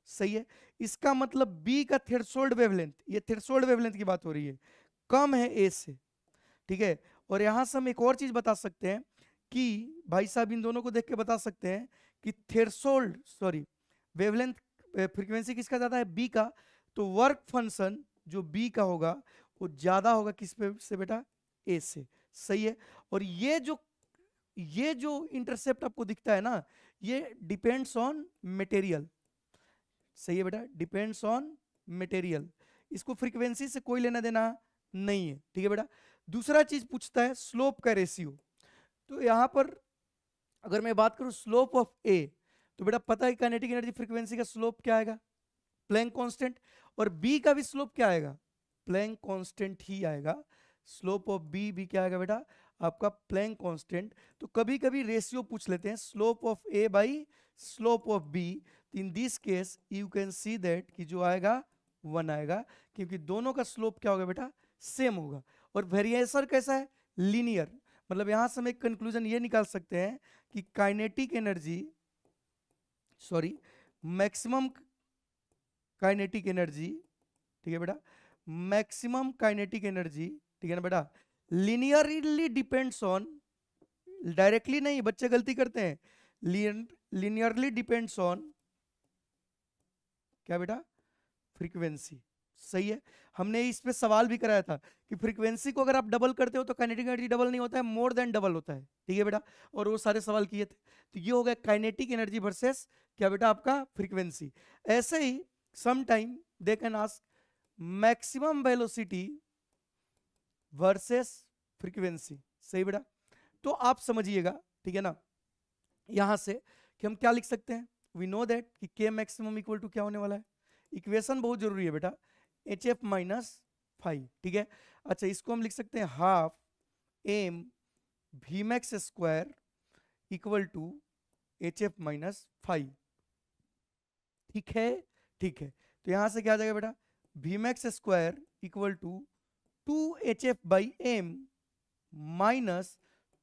सही है, इसका मतलब बी का थ्रेशोल्ड वेवलेंथ, ये थ्रेशोल्ड वेवलेंथ की बात हो रही है, कम है ए से, ठीक है। और यहां से हम एक और चीज बता सकते हैं कि भाई साहब इन दोनों को देख के बता सकते हैं कि थ्रेशोल्ड, सॉरी, वेवलेंथ फ्रीक्वेंसी किसका ज्यादा है, बी का, तो वर्क फंक्शन जो बी का होगा वो ज्यादा होगा किस पे से बेटा, ए से। सही है, और ये जो इंटरसेप्ट आपको दिखता है ना, ये डिपेंड्स ऑन मटेरियल। सही है बेटा, डिपेंड्स ऑन मटेरियल, इसको फ्रीक्वेंसी से कोई लेना देना नहीं है, ठीक है बेटा। दूसरा चीज पूछता है स्लोप का रेशियो। तो यहां पर अगर मैं बात करूं स्लोप ऑफ ए, तो बेटा पता है काइनेटिक एनर्जी फ्रीक्वेंसी का स्लोप क्या आएगा, प्लैंक कांस्टेंट, और बी का भी स्लोप क्या आएगा, प्लैंक कांस्टेंट ही आएगा। स्लोप ऑफ बी भी क्या आएगा बेटा, आपका प्लैंक कांस्टेंट। तो कभी कभी रेशियो पूछ लेते हैं, slope of A by slope of B, in this case you can see that कि जो आएगा 1 आएगा, क्योंकि दोनों का स्लोप क्या होगा बेटा, सेम होगा। और वेरिएशन कैसा है, लीनियर, मतलब यहां से हम एक कंक्लूजन ये निकाल सकते हैं कि kinetic energy, sorry, maximum kinetic energy, ठीक है बेटा, मैक्सिमम काइनेटिक एनर्जी, ठीक है ना बेटा, लिनियरली डिपेंड्स ऑन, डायरेक्टली नहीं, बच्चे गलती करते हैं, लिनियरली डिपेंड्स ऑन क्या बेटा, फ्रीक्वेंसी। सही है, हमने इस पे सवाल भी कराया था कि फ्रीक्वेंसी को अगर आप डबल करते हो तो काइनेटिक एनर्जी डबल नहीं होता है, मोर देन डबल होता है, ठीक है बेटा, और वो सारे सवाल किए थे। तो ये हो गया काइनेटिक एनर्जी वर्सेस क्या बेटा, आपका फ्रीक्वेंसी। ऐसे ही some time they can ask maximum velocity versus frequency. सही बेटा, तो आप समझिएगा, ठीक है ना, यहां से कि हम क्या लिख सकते हैं, वी नो दैट कि के मैक्सिमम इक्वल टू क्या होने वाला है, इक्वेशन बहुत जरूरी है बेटा, एच एफ माइनस फाइव, ठीक है। अच्छा, इसको हम लिख सकते हैं half m v max square equal to h f minus five, ठीक है, ठीक है। तो यहां से क्या आ जाएगा बेटा, v max square equal to 2hf by m minus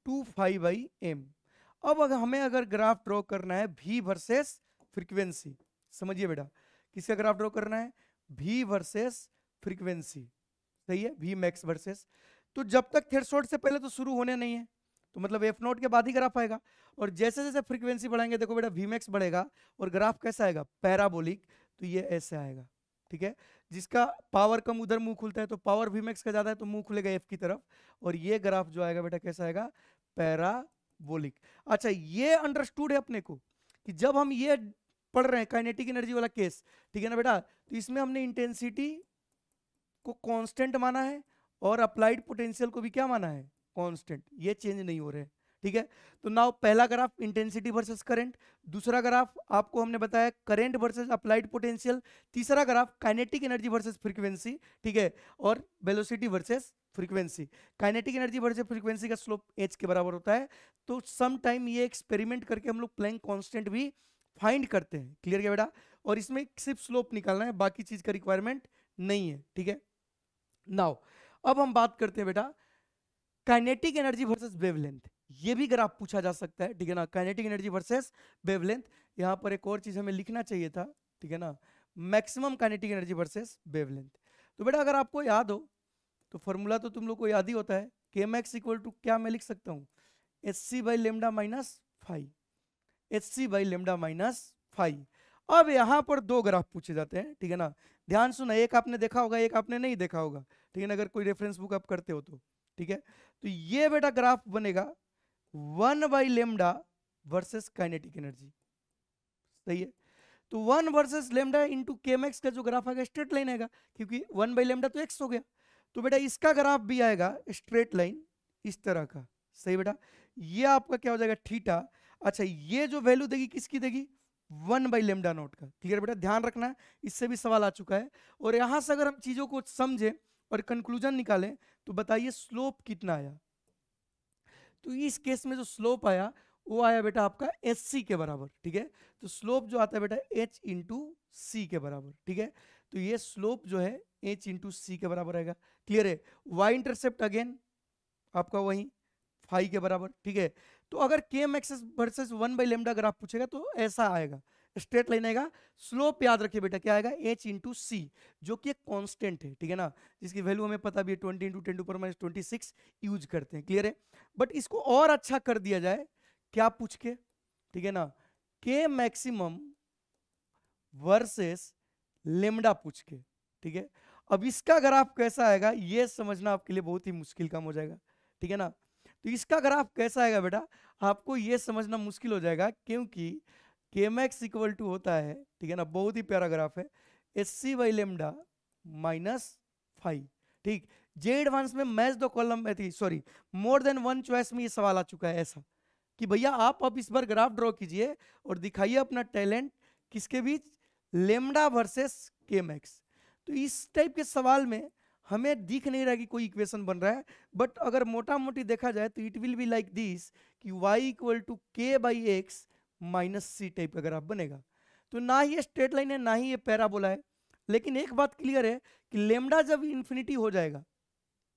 2 by m. अब अगर हमें अगर ग्राफ ड्रॉ करना है v वर्सेस फ्रीक्वेंसी, समझिए बेटा, किसका ग्राफ ड्रॉ करना है, v वर्सेस फ्रीक्वेंसी, सही है, v मैक्स वर्सेस। तो जब तक थ्रेशोल्ड से पहले तो शुरू होने नहीं है, तो मतलब एफ नोट के बाद ही ग्राफ आएगा, और जैसे जैसे फ्रीक्वेंसी बढ़ाएंगे, देखो बेटा वी मैक्स बढ़ेगा और ग्राफ कैसा आएगा, पैराबोलिक, तो ये ऐसे आएगा, ठीक है। जिसका पावर कम उधर मुंह खुलता है, तो पावर वी मैक्स का ज्यादा है तो मुंह खुलेगा एफ की तरफ, और ये ग्राफ जो आएगा बेटा कैसा आएगा, पैराबोलिक। अच्छा, ये अंडरस्टूड है अपने को कि जब हम ये पढ़ रहे हैं काइनेटिक एनर्जी वाला केस, ठीक है ना बेटा, तो इसमें हमने इंटेंसिटी को कांस्टेंट माना है और अप्लाइड पोटेंशियल को भी क्या माना है, कांस्टेंट, ये चेंज नहीं हो रहे हैं, ठीक है। तो नाउ पहला ग्राफ इंटेंसिटी वर्सेस करंट, दूसरा ग्राफ आपको हमने बताया करंट वर्सेस अप्लाइड पोटेंशियल, तीसरा graph kinetic energy versus frequency, ठीक है, और velocity versus frequency. Kinetic energy versus frequency का स्लोप h के बराबर होता है। तो सम टाइम ये एक्सपेरिमेंट करके हम लोग प्लैंक कांस्टेंट भी फाइंड करते हैं। क्लियर क्या बेटा? और इसमें सिर्फ स्लोप निकालना है, बाकी चीज का रिक्वायरमेंट नहीं है। ठीक है। नाउ अब हम बात करते हैं बेटा काइनेटिक एनर्जी वर्सेस वेवलेंथ। ये भी ग्राफ पूछा जा सकता है, ठीक है ना, काइनेटिक एनर्जी वर्सेस वेवलेंथ। यहाँ पर एक और चीज हमें लिखना चाहिए था, ठीक है ना, maximum kinetic energy versus wavelength. तो बेटा अगर आपको याद हो तो फॉर्मूला तो तुम लोग को याद ही होता है, के मैक्स इक्वल टू क्या मैं लिख सकता हूँ, h c by lambda minus five, h c by lambda minus five. अब यहाँ पर दो ग्राफ पूछे जाते हैं, ठीक है ना, ध्यान सुना, एक आपने देखा होगा एक आपने नहीं देखा होगा, ठीक है ना, अगर कोई रेफरेंस बुक आप करते हो तो, ठीक है। तो ये बेटा ग्राफ बनेगा 1 by lambda versus kinetic energy, सही है। तो 1 वर्सेस लेमडा इंटू के मैक्स का जो ग्राफ आएगा स्ट्रेट लाइन आएगा, क्योंकि 1 बाई लेमडा तो एक्स हो गया। तो बेटा इसका ग्राफ भी आएगा स्ट्रेट लाइन इस तरह का, सही बेटा। ये आपका क्या हो जाएगा, थीटा। अच्छा ये जो वैल्यू देगी किसकी देगी, 1 बाई लेमडा नॉट का। क्लियर बेटा, ध्यान रखना है, इससे भी सवाल आ चुका है। और यहां से अगर हम चीजों को समझें और कंक्लूजन निकालें तो बताइए स्लोप कितना आया। तो इस केस में जो स्लोप आया वो आया बेटा आपका एच सी के बराबर, ठीक है। तो स्लोप जो आता है बेटा एच इंटू सी के बराबर, ठीक है। तो ये स्लोप जो है एच इंटू सी के बराबर आएगा। क्लियर है। वाई इंटरसेप्ट अगेन आपका वही फाइव के बराबर, ठीक है। तो अगर K max versus 1 by lambda अगर आप पूछेगा तो ऐसा आएगा, स्ट्रेट लाइन आएगा। स्लोप याद रखिए बेटा क्या आएगा, h इंटू सी, जो कि एक कांस्टेंट है, ठीक है ना, जिसकी वैल्यू हमें पता भी है 20 into 10 to power minus 26 use करते हैं। क्लियर है। बट इसको और अच्छा कर दिया जाए, क्या पूछ के, ठीक है ना, के मैक्सिमम वर्सेस लेमडा पूछ के, ठीक है। अब इसका ग्राफ कैसा आएगा ये समझना आपके लिए बहुत ही मुश्किल काम हो जाएगा, ठीक है ना। तो इसका ग्राफ कैसा आएगा बेटा, आपको ये समझना मुश्किल हो जाएगा, क्योंकि के मैक्स इक्वल टू होता है, ठीक है ना, बहुत ही प्यारा ग्राफ है, h c by lambda minus five, ठीक। जे एडवांस में मैच द कॉलम थी, sorry more than one choice में ये सवाल आ चुका है ऐसा कि भैया आप अब इस बार ग्राफ ड्रॉ कीजिए और दिखाइए अपना टैलेंट किसके बीच, लेमडा वर्सेस के मैक्स। तो इस टाइप के सवाल में हमें दिख नहीं रहा कि कोई इक्वेशन बन रहा है, बट अगर मोटा मोटी देखा जाए तो it will be like this कि y equal to K by x minus c type का ग्राफ बनेगा। तो ना ही ये स्ट्रेट लाइन है ना ही ये पैराबोला है, लेकिन एक बात क्लियर है कि लेमडा जब इन्फिनिटी हो जाएगा,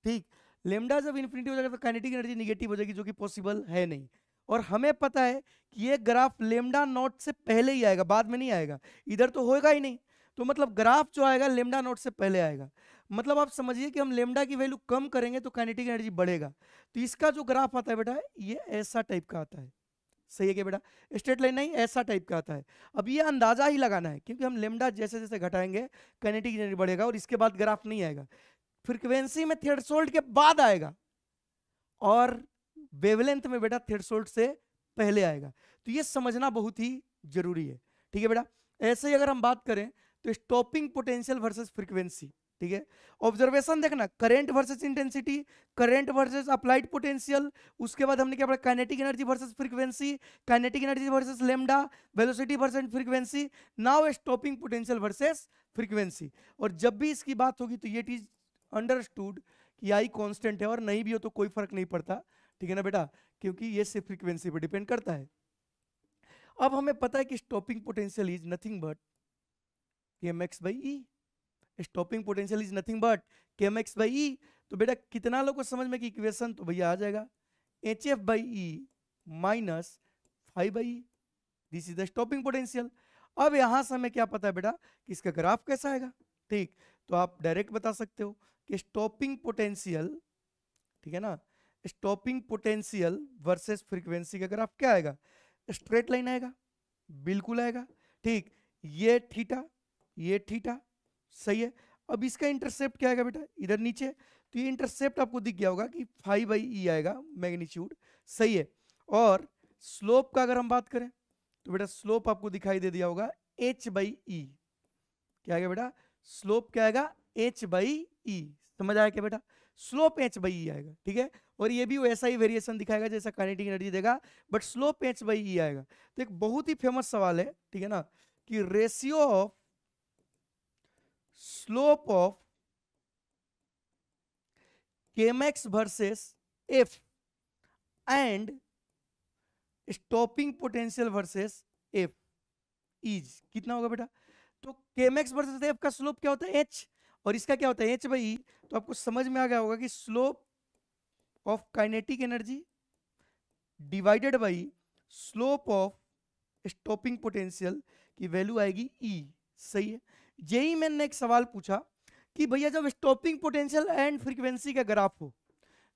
ठीक, लेमडा जब इन्फिनिटी हो जाएगा तो काइनेटिक एनर्जी निगेटिव हो जाएगी, जो कि पॉसिबल है नहीं। और हमें पता है कि ये ग्राफ लेमडा नॉट से पहले ही आएगा, बाद में नहीं आएगा, इधर तो होएगा ही नहीं। तो मतलब ग्राफ जो आएगा लेमडा नॉट से पहले आएगा। मतलब आप समझिए कि हम लेमडा की वैल्यू कम करेंगे तो काइनेटिक एनर्जी बढ़ेगा। तो इसका जो ग्राफ आता है बेटा ये ऐसा टाइप का आता है, सही है क्या बेटा, स्ट्रेट लाइन नहीं, ऐसा टाइप का आता है। अब ये अंदाजा ही लगाना है, क्योंकि हम लेमडा जैसे जैसे घटाएंगे काइनेटिक एनर्जी बढ़ेगा, और इसके बाद ग्राफ नहीं आएगा, फ्रीक्वेंसी में थ्रेशोल्ड के बाद आएगा, और वेवलेंथ में बेटा थ्रेशोल्ड से पहले आएगा। तो ये समझना बहुत ही जरूरी है, ठीक है बेटा। ऐसे ही अगर हम बात करें तो स्टॉपिंग पोटेंशियल वर्सेस फ्रीक्वेंसी, ठीक है। ऑब्जर्वेशन देखना, current versus intensity, current versus applied potential, उसके बाद हमने क्या पढ़ा, kinetic energy versus frequency, kinetic energy versus lambda, velocity versus frequency, now stopping potential versus frequency. और जब भी इसकी बात होगी तो ये चीज अंडरस्टूड कि आई कांस्टेंट है, और नहीं भी हो तो कोई फर्क नहीं पड़ता, ठीक है ना बेटा, क्योंकि ये सिर्फ फ्रीक्वेंसी पर डिपेंड करता है। अब हमें पता है कि stopping potential is nothing but kmx by e, stopping potential is nothing but kmx by e। तो बेटा कितना लोगों को समझ में कि इक्वेशन तो भैया आ जाएगा hf by e minus 5 by e, this is the stopping potential. अब यहां से हमें क्या पता है बेटा कि इसका ग्राफ कैसा आएगा, ठीक। तो आप डायरेक्ट बता सकते हो कि स्टॉपिंग पोटेंशियल, ठीक है ना, स्टॉपिंग पोटेंशियल वर्सेस फ्रीक्वेंसी का ग्राफ क्या आएगा, स्ट्रेट लाइन आएगा, बिल्कुल आएगा, ठीक। ये थीटा, ये थीटा, सही है। अब इसका इंटरसेप्ट क्या आएगा बेटा, इधर नीचे, तो ये इंटरसेप्ट आपको दिख गया होगा कि 5 बाई ई आएगा मैग्नीट्यूड, सही है। और स्लोप का अगर हम बात करें तो बेटा स्लोप आपको दिखाई दे दिया होगा h बाई ई, क्या आएगा बेटा, स्लोप क्या आएगा h बाई ई, समझ आया क्या बेटा। स्लोप एच बाई ई आएगा, ठीक है। और ये भी वैसा ही वेरिएशन दिखाएगा जैसा काइनेटिक एनर्जी देगा, but slope H by E आएगा। तो एक बहुत ही फेमस सवाल है, ठीक है ना, कि ratio of slope of Chemex versus F and stopping potential versus F is कितना होगा बेटा? तो केमेक्स वर्सेस एफ का स्लोप क्या होता है? एच, और इसका क्या होता है? H by E. तो आपको समझ में आ गया होगा कि slope of kinetic energy divided by slope of stopping potential की वैल्यू आएगी ई। सही है। जेई मैंने एक सवाल पूछा कि भैया जब स्टॉपिंग पोटेंशियल एंड फ्रीक्वेंसी का ग्राफ हो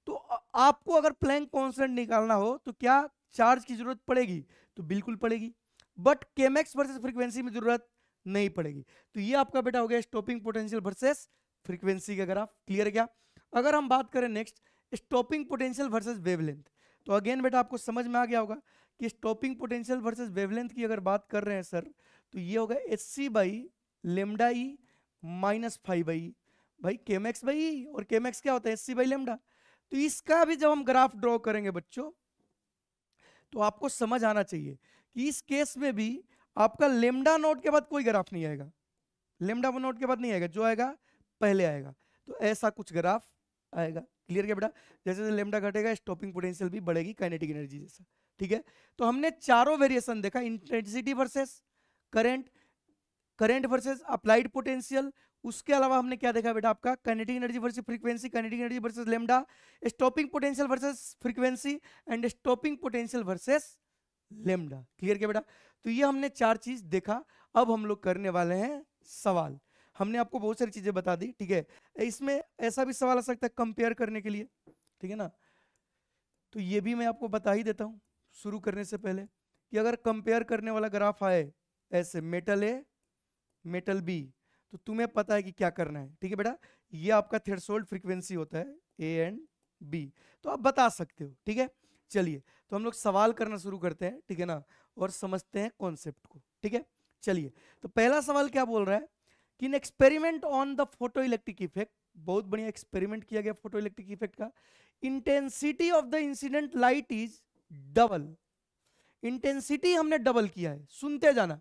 तो आपको अगर प्लैंक कांस्टेंट निकालना हो तो क्या चार्ज की जरूरत पड़ेगी? तो बिल्कुल पड़ेगी, बट केमेक्स वर्सेस फ्रीक्वेंसी में जरूरत नहीं पड़ेगी। तो ये आपका बेटा हो गया स्टॉपिंग पोटेंशियल वर्सेस फ्रीक्वेंसी का ग्राफ। क्लियर है क्या? अगर हम बात करें next stopping potential versus wavelength, तो अगेन बेटा आपको समझ में आ गया होगा कि स्टॉपिंग पोटेंशियल वर्सेस वेवलेंथ की अगर बात कर रहे हैं सर, तो ये होगा h c by lambda e minus five by. भाई केमेक्स बाई ई, और केमेक्स क्या होता है? H c by lambda. तो इसका भी जब हम ग्राफ ड्रॉ करेंगे बच्चों, तो आपको समझ आना चाहिए कि इस केस में भी आपका लेमडा नोट के बाद कोई ग्राफ नहीं आएगा, लेमडा नोट के बाद नहीं आएगा, जो आएगा पहले आएगा। तो ऐसा कुछ ग्राफ आएगा। क्लियर क्या बेटा? जैसे जैसे लेमडा घटेगा स्टॉपिंग पोटेंशियल भी बढ़ेगी काइनेटिक एनर्जी जैसा, ठीक है। तो हमने चारों वेरिएशन देखा, intensity versus current, current versus applied potential, उसके अलावा हमने क्या देखा बेटा? आपका kinetic energy versus frequency, kinetic energy versus lambda, stopping potential versus frequency and stopping potential versus lambda. Clear क्या बेटा? तो ये हमने चार चीज देखा। अब हम लोग करने वाले हैं सवाल। हमने आपको बहुत सारी चीजें बता दी, ठीक है। इसमें ऐसा भी सवाल आ सकता है कंपेयर करने के लिए, ठीक है ना। तो ये भी मैं आपको बता ही देता हूं शुरू करने से पहले कि अगर कंपेयर करने वाला ग्राफ आए ऐसे मेटल ए मेटल बी, तो तुम्हें पता है कि क्या करना है, ठीक है बेटा। ये आपका थ्रेशोल्ड फ्रीक्वेंसी होता है ए एंड बी, तो आप बता सकते हो, ठीक है। चलिए तो हम लोग सवाल करना शुरू करते हैं, ठीक है ना, और समझते हैं कॉन्सेप्ट को, ठीक है। चलिए तो पहला सवाल क्या बोल रहा है कि in experiment on the photo electric effect, बहुत बढ़िया एक्सपेरिमेंट किया गया फोटो इलेक्ट्रिक इफेक्ट का। Intensity of the incident light is double, intensity हमने डबल किया है, सुनते जाना।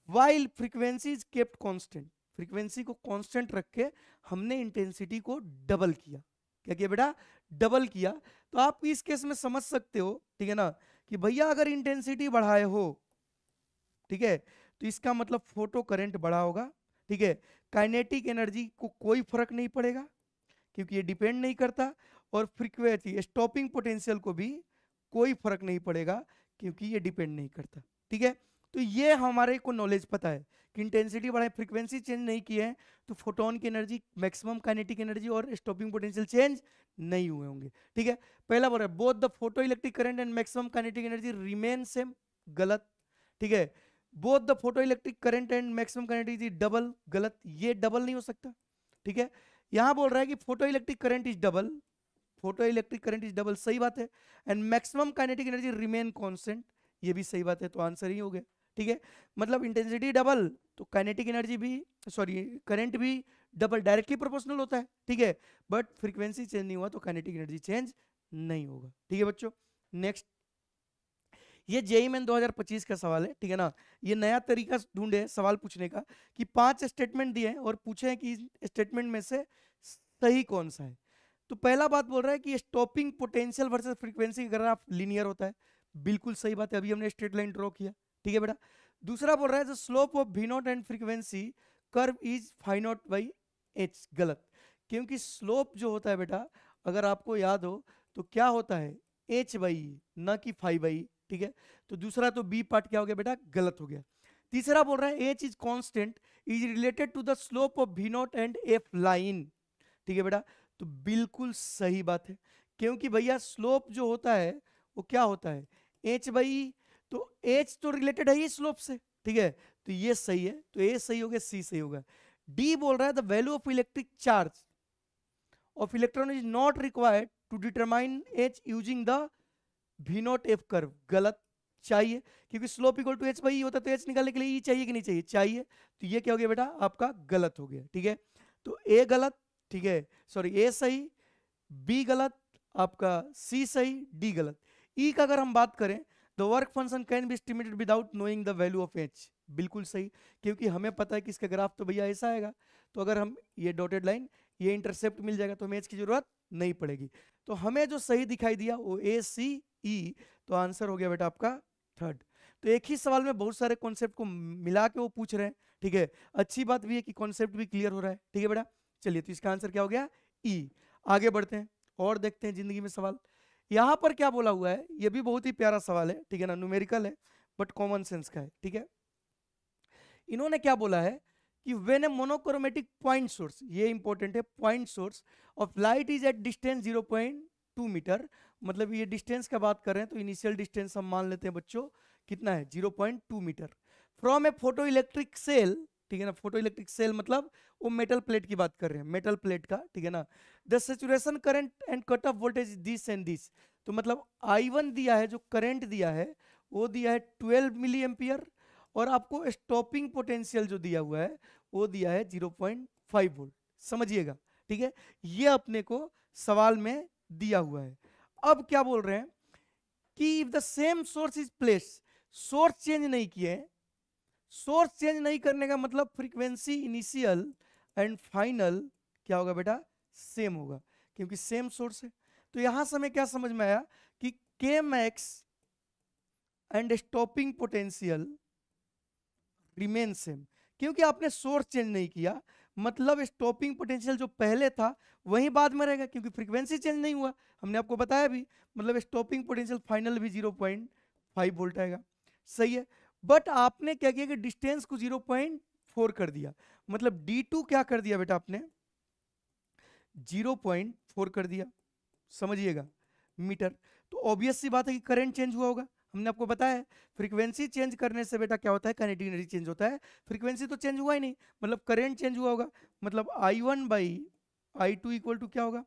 While frequency is kept constant, frequency को कांस्टेंट रख के हमने इंटेंसिटी को डबल किया। क्या किया बेटा? डबल किया। तो आप इस केस में समझ सकते हो, ठीक है ना, कि भैया अगर इंटेंसिटी बढ़ाए हो, ठीक है, तो इसका मतलब फोटो करंट बढ़ा होगा, ठीक है। काइनेटिक एनर्जी को कोई फर्क नहीं पड़ेगा क्योंकि ये डिपेंड नहीं करता, और फ्रीक्वेंसी स्टॉपिंग पोटेंशियल को भी कोई फर्क नहीं पड़ेगा क्योंकि ये डिपेंड नहीं करता, ठीक है। तो ये हमारे को नॉलेज पता है कि इंटेंसिटी बढ़ाए, फ्रीक्वेंसी चेंज नहीं की है, तो फोटोन की एनर्जी, मैक्सिमम काइनेटिक एनर्जी और स्टॉपिंग पोटेंशियल चेंज नहीं हुए होंगे, ठीक है। पहला बोल रहा है both the photo electric current and maximum kinetic energy remain same, गलत, ठीक है। Both the photo electric current and maximum kinetic energy double, गलत, ये डबल नहीं हो सकता, ठीक है। यहां बोल रहा है कि photo electric current is double, photo electric current is double, सही बात है, and maximum kinetic energy remain constant, ये भी सही बात है, तो आंसर ही हो गया, ठीक है। मतलब इंटेंसिटी डबल तो काइनेटिक एनर्जी भी, सॉरी करंट भी डबल, डायरेक्टली प्रोपोर्शनल होता है, ठीक है। बट फ्रीक्वेंसी चेंज नहीं हुआ तो काइनेटिक एनर्जी चेंज नहीं होगा, ठीक है बच्चों। नेक्स्ट, ये जेईई मेन 2025 का सवाल है, ठीक है ना। ये नया तरीका ढूंढे सवाल पूछने का कि 5 स्टेटमेंट दिए हैं और पूछे हैं कि स्टेटमेंट में से सही कौन सा है। तो पहला बात बोल रहा है कि स्टॉपिंग पोटेंशियल वर्सेस फ्रीक्वेंसी का ग्राफ लीनियर होता है, बिल्कुल सही बात है, अभी हमने स्ट्रेट लाइन ड्रॉ किया, ठीक है बेटा। दूसरा बोल रहा है the slope of v naught and frequency curve is phi naught by h, गलत, क्योंकि स्लोप जो होता है बेटा, अगर आपको याद हो तो क्या होता है? एच बाई, ना कि फाई बाई, ठीक है। तो दूसरा तो बी पार्ट क्या हो गया बेटा? गलत हो गया। तीसरा बोल रहा है h is constant is related to the slope of v naught and f line, ठीक है बेटा। तो बिल्कुल सही बात है, क्योंकि भैया स्लोप जो होता है वो क्या होता है? एच बाई, तो एच तो रिलेटेड है ये स्लोप से, ठीक है। तो ये सही है, तो ए सही हो गया, सी सही होगा। डी बोल रहा है the value of electric charge of electron is not required to determine h using the v naught f curve, गलत, चाहिए, क्योंकि slope equal to h by होता है, तो एच निकालने के लिए ई चाहिए कि नहीं चाहिए? चाहिए। तो ये क्या हो गया बेटा? आपका गलत हो गया, ठीक है। तो ए गलत, ठीक है, सॉरी ए सही, बी गलत, आपका सी सही, डी गलत। ई का अगर हम बात करें, the work function can be estimated without knowing the value of H, बिल्कुल सही, क्योंकि हमें पता है कि इसका ग्राफ तो भैया ऐसा आएगा, तो अगर हम ये डॉटेड लाइन, ये इंटरसेप्ट मिल जाएगा तो हमें एच की जरूरत नहीं पड़ेगी। तो हमें जो सही दिखाई दिया वो ए सी ई, तो आंसर हो गया बेटा आपका थर्ड। तो एक ही सवाल में बहुत सारे कॉन्सेप्ट को मिला के वो पूछ रहे हैं, ठीक है। अच्छी बात भी है कि कॉन्सेप्ट भी क्लियर हो रहा है, ठीक है बेटा। चलिए, तो इसका आंसर क्या हो गया, ई। आगे बढ़ते हैं और देखते हैं जिंदगी में सवाल। यहां पर क्या बोला हुआ है, ये भी बहुत ही प्यारा सवाल है, ठीक है ना, न्यूमेरिकल है बट कॉमन सेंस का है, ठीक है। इन्होंने क्या बोला है कि when a monochromatic point source, ये इंपॉर्टेंट है, point source of light is at distance 0.2 meter, मतलब ये डिस्टेंस का बात कर रहे हैं तो इनिशियल डिस्टेंस हम मान लेते हैं बच्चों कितना है, 0.2 meter, from a photo electric cell, ठीक है ना। फोटो इलेक्ट्रिक सेल मतलब वो मेटल प्लेट की बात कर रहे हैं, मेटल प्लेट का, ठीक है ना। The saturation current and cut off voltage this and this, तो मतलब I1 दिया है, जो करंट दिया है वो दिया है 12 मिली एम्पियर, और आपको स्टॉपिंग पोटेंशियल जो दिया हुआ है वो दिया है 0.5 वोल्ट, समझिएगा, ठीक है। ये अपने को सवाल में दिया हुआ है। अब क्या बोल रहे हैं कि if the same source is place, source change नहीं किए, सोर्स चेंज नहीं करने का मतलब फ्रीक्वेंसी इनिशियल एंड फाइनल क्या होगा बेटा, सेम होगा, क्योंकि सेम सोर्स है। तो यहां से हमें क्या समझ में आया कि के max and stopping potential remain same, क्योंकि आपने सोर्स चेंज नहीं किया, मतलब स्टॉपिंग पोटेंशियल जो पहले था वही बाद में रहेगा, क्योंकि फ्रीक्वेंसी चेंज नहीं हुआ, हमने आपको बताया भी, मतलब स्टॉपिंग पोटेंशियल फाइनल भी 0.5 वोल्ट आएगा, सही है। बट आपने क्या किया कि डिस्टेंस को 0.4 कर दिया, मतलब D2 क्या कर दिया बेटा आपने, 0.4 कर दिया, समझिएगा, मीटर। तो ऑब्वियस सी बात है कि करंट चेंज हुआ होगा, हमने आपको बताया है फ्रीक्वेंसी चेंज करने से बेटा क्या होता है, काइनेटिक एनर्जी चेंज होता है, फ्रीक्वेंसी तो चेंज हुआ ही नहीं, मतलब करंट चेंज हुआ होगा, मतलब I1 by I2 equal to क्या होगा,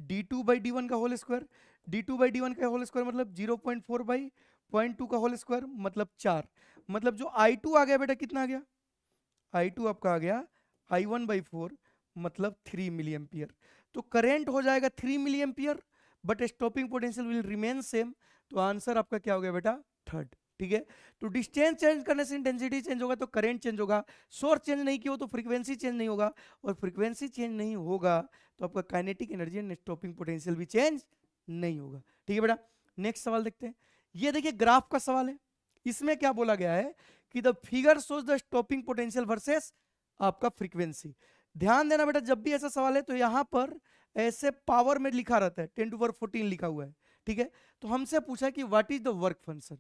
D2 बाई D1 का whole square, D2 by D1 का होल स्क्वायर मतलब 0.4 बाई 0.2 का होल स्क्वायर मतलब 4, मतलब जो I2 आ गया बेटा कितना आ गया, I2 आपका आ गया I1 बाई 4 मतलब 3 मिली एम्पियर। तो करेंट हो जाएगा 3 milli ampere, but stopping potential will remain same, तो आंसर आपका क्या हो गया बेटा, थर्ड, ठीक है। तो डिस्टेंस चेंज करने से इंटेंसिटी चेंज होगा तो करंट चेंज होगा, सोर्स चेंज नहीं किया तो फ्रीक्वेंसी चेंज नहीं होगा, और फ्रीक्वेंसी चेंज नहीं होगा तो आपका kinetic energy and stopping potential भी चेंज नहीं होगा, ठीक है बेटा। नेक्स्ट सवाल देखते हैं, ये देखिए ग्राफ का सवाल है, इसमें क्या बोला गया है कि the figure shows the stopping potential versus आपका फ्रीक्वेंसी। ध्यान देना बेटा, जब भी ऐसा सवाल है तो यहां पर ऐसे पावर में लिखा रहता है, 10⁻14 लिखा हुआ है, ठीक है। तो हमसे पूछा है कि what is the work function,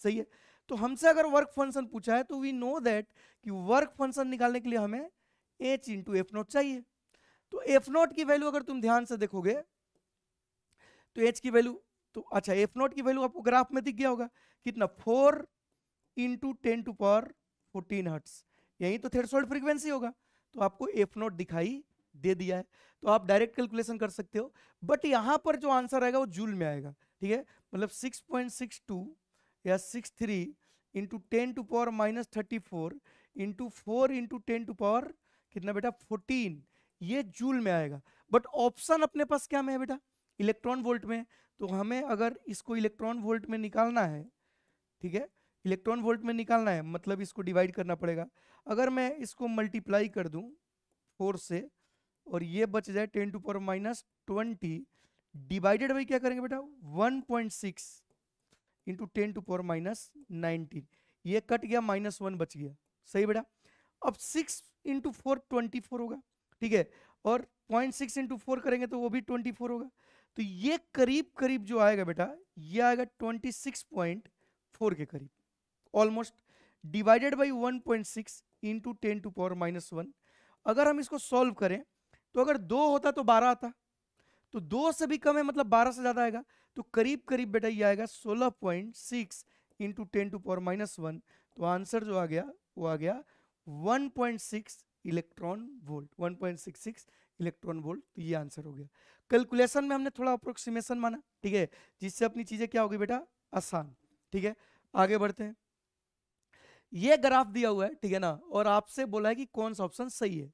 सही है। तो हमसे अगर वर्क फंक्शन पूछा है तो वी नो दैट कि वर्क फंक्शन निकालने के लिए हमें h इंटू एफ नोट चाहिए। तो एफ नोट की वैल्यू अगर तुम ध्यान से देखोगे तो h की वैल्यू, तो अच्छा एफ नोट की वैल्यू आपको ग्राफ में दिख गया होगा, कितना 4 इंटू 10⁻14 हर्ट्स, यही तो थ्रेशोल्ड फ्रीक्वेंसी होगा, तो आपको एफ नोट दिखाई दे दिया है, तो आप डायरेक्ट कैलकुलेशन कर सकते हो, बट यहां पर जो आंसर आएगा वो जूल में आएगा, ठीक है। मतलब 6.62 या 63 इंटू 10⁻−34 इंटू 4 इंटू 10 कितना बेटा 14, ये जूल में आएगा। बट ऑप्शन अपने पास क्या में है बेटा, इलेक्ट्रॉन वोल्ट में, तो हमें अगर इसको इलेक्ट्रॉन वोल्ट में निकालना है, ठीक है, इलेक्ट्रॉन वोल्ट में निकालना है मतलब इसको डिवाइड करना पड़ेगा। अगर मैं इसको मल्टीप्लाई कर दूं 4 से और ये बच जाए 10⁻−20 डिवाइडेड बाई क्या करेंगे बेटा 1.6 इंटू 10⁻−19, ये कट गया -1 बच गया, सही बेटा। अब 6 इंटू 4 24 होगा, ठीक है, और 0.6 इंटू 4 करेंगे तो वो भी 24 होगा, तो ये करीब करीब जो आएगा बेटा ये आएगा 26.4 के करीब ऑलमोस्ट, डिवाइडेड बाई 1.6 इंटू 10⁻−1। अगर हम इसको सॉल्व करें तो अगर 2 होता तो 12 आता, तो 2 से भी कम है मतलब 12 से ज्यादा आएगा, तो करीब करीब बेटा ये आएगा 16.6 इंटू 10⁻−1, तो आंसर जो आ गया वो आ गया 1.6 इलेक्ट्रॉन वोल्ट, 1.66 इलेक्ट्रॉन वोल्ट, तो ये आंसर हो गया। कैलकुलेशन में हमने थोड़ा अप्रोक्सीमेशन माना, ठीक है, जिससे अपनी चीजें क्या होगी बेटा आसान, ठीक है। आगे बढ़ते हैं, ये ग्राफ दिया हुआ है, ठीक है ना, और आपसे बोला है कि कौन सा ऑप्शन सही है।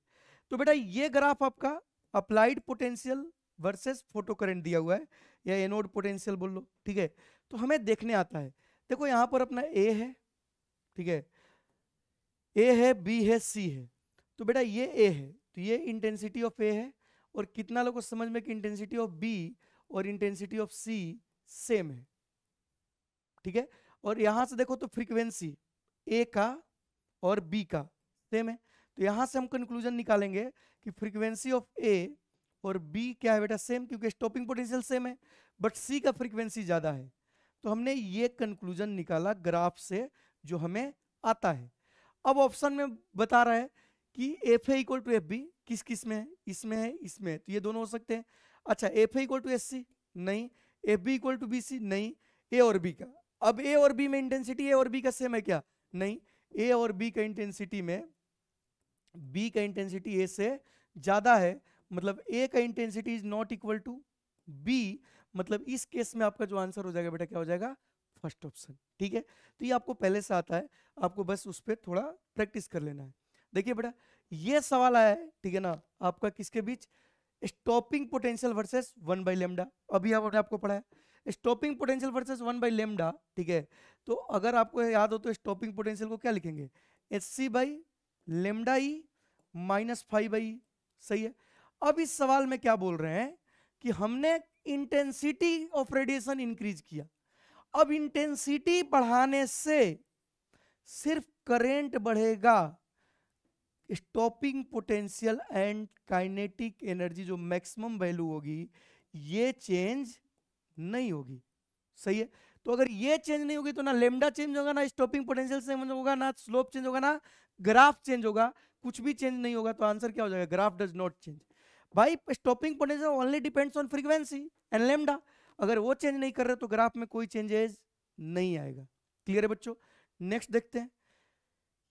तो बेटा ये ग्राफ आपका applied potential versus photo current दिया हुआ है, या एनोड पोटेंशियल बोल लो, ठीक है। तो हमें देखने आता है, देखो यहाँ पर अपना ए है, ठीक है, ए है, बी है, सी है। तो बेटा ये ए है, तो ये इंटेंसिटी ऑफ ए है, और कितना लोगों को समझ में कि इंटेंसिटी ऑफ बी और इंटेंसिटी ऑफ सी सेम है, ठीक है। और यहां से देखो तो फ्रीक्वेंसी ए का और बी का सेम है, तो यहां से हम कंक्लूजन निकालेंगे कि फ्रीक्वेंसी ऑफ ए और बी क्या है बेटा, सेम, क्योंकि स्टॉपिंग पोटेंशियल सेम है, बट सी का फ्रीक्वेंसी ज्यादा है। तो हमने ये कंक्लूजन निकाला ग्राफ से जो हमें आता है। अब ऑप्शन में बता रहा है कि f A equal to f B किस किस में है, इसमें है, इसमें है, तो ये दोनों हो सकते हैं। अच्छा, F A equal to S C नहीं, F B equal to B C नहीं, ए और बी का, अब ए और बी में इंटेंसिटी ए और बी का सेम है क्या, नहीं, ए और बी का इंटेंसिटी में बी का इंटेंसिटी ए से ज्यादा है, मतलब ए का intensity is not equal to B, मतलब इस केस में आपका जो आंसर हो जाएगा बेटा क्या हो जाएगा, फर्स्ट ऑप्शन, ठीक है। तो ये आपको पहले से आता है, आपको बस उस पर थोड़ा प्रैक्टिस कर लेना है। देखिए बेटा ये सवाल आया है, ठीक है ना, आपका किसके बीच, स्टॉपिंग पोटेंशियल वर्सेस 1/λ। अभी आपने आपको पढ़ा है स्टॉपिंग पोटेंशियल वर्सेस 1/λ, ठीक है। तो अगर आपको याद हो तो स्टॉपिंग पोटेंशियल को क्या लिखेंगे, hc/λ e माइनस 5/e, सही है। अब इस सवाल में क्या बोल रहे हैं कि हमने इंटेंसिटी ऑफ रेडिएशन इंक्रीज किया, अब इंटेंसिटी बढ़ाने से सिर्फ करेंट बढ़ेगा, stopping potential and kinetic energy जो मैक्सिमम वैल्यू होगी ये चेंज नहीं होगी, सही है। तो अगर ये चेंज नहीं होगी तो ना लेमडा चेंज होगा, ना स्टॉपिंग पोटेंशियल चेंज होगा, ना स्लोप चेंज होगा, ना ग्राफ चेंज होगा, कुछ भी चेंज नहीं होगा। तो आंसर क्या हो जाएगा, ग्राफ डज नॉट चेंज। भाई stopping potential only depends on frequency and lambda, अगर वो चेंज नहीं कर रहे तो ग्राफ में कोई चेंजेस नहीं आएगा। क्लियर है बच्चों, नेक्स्ट देखते हैं।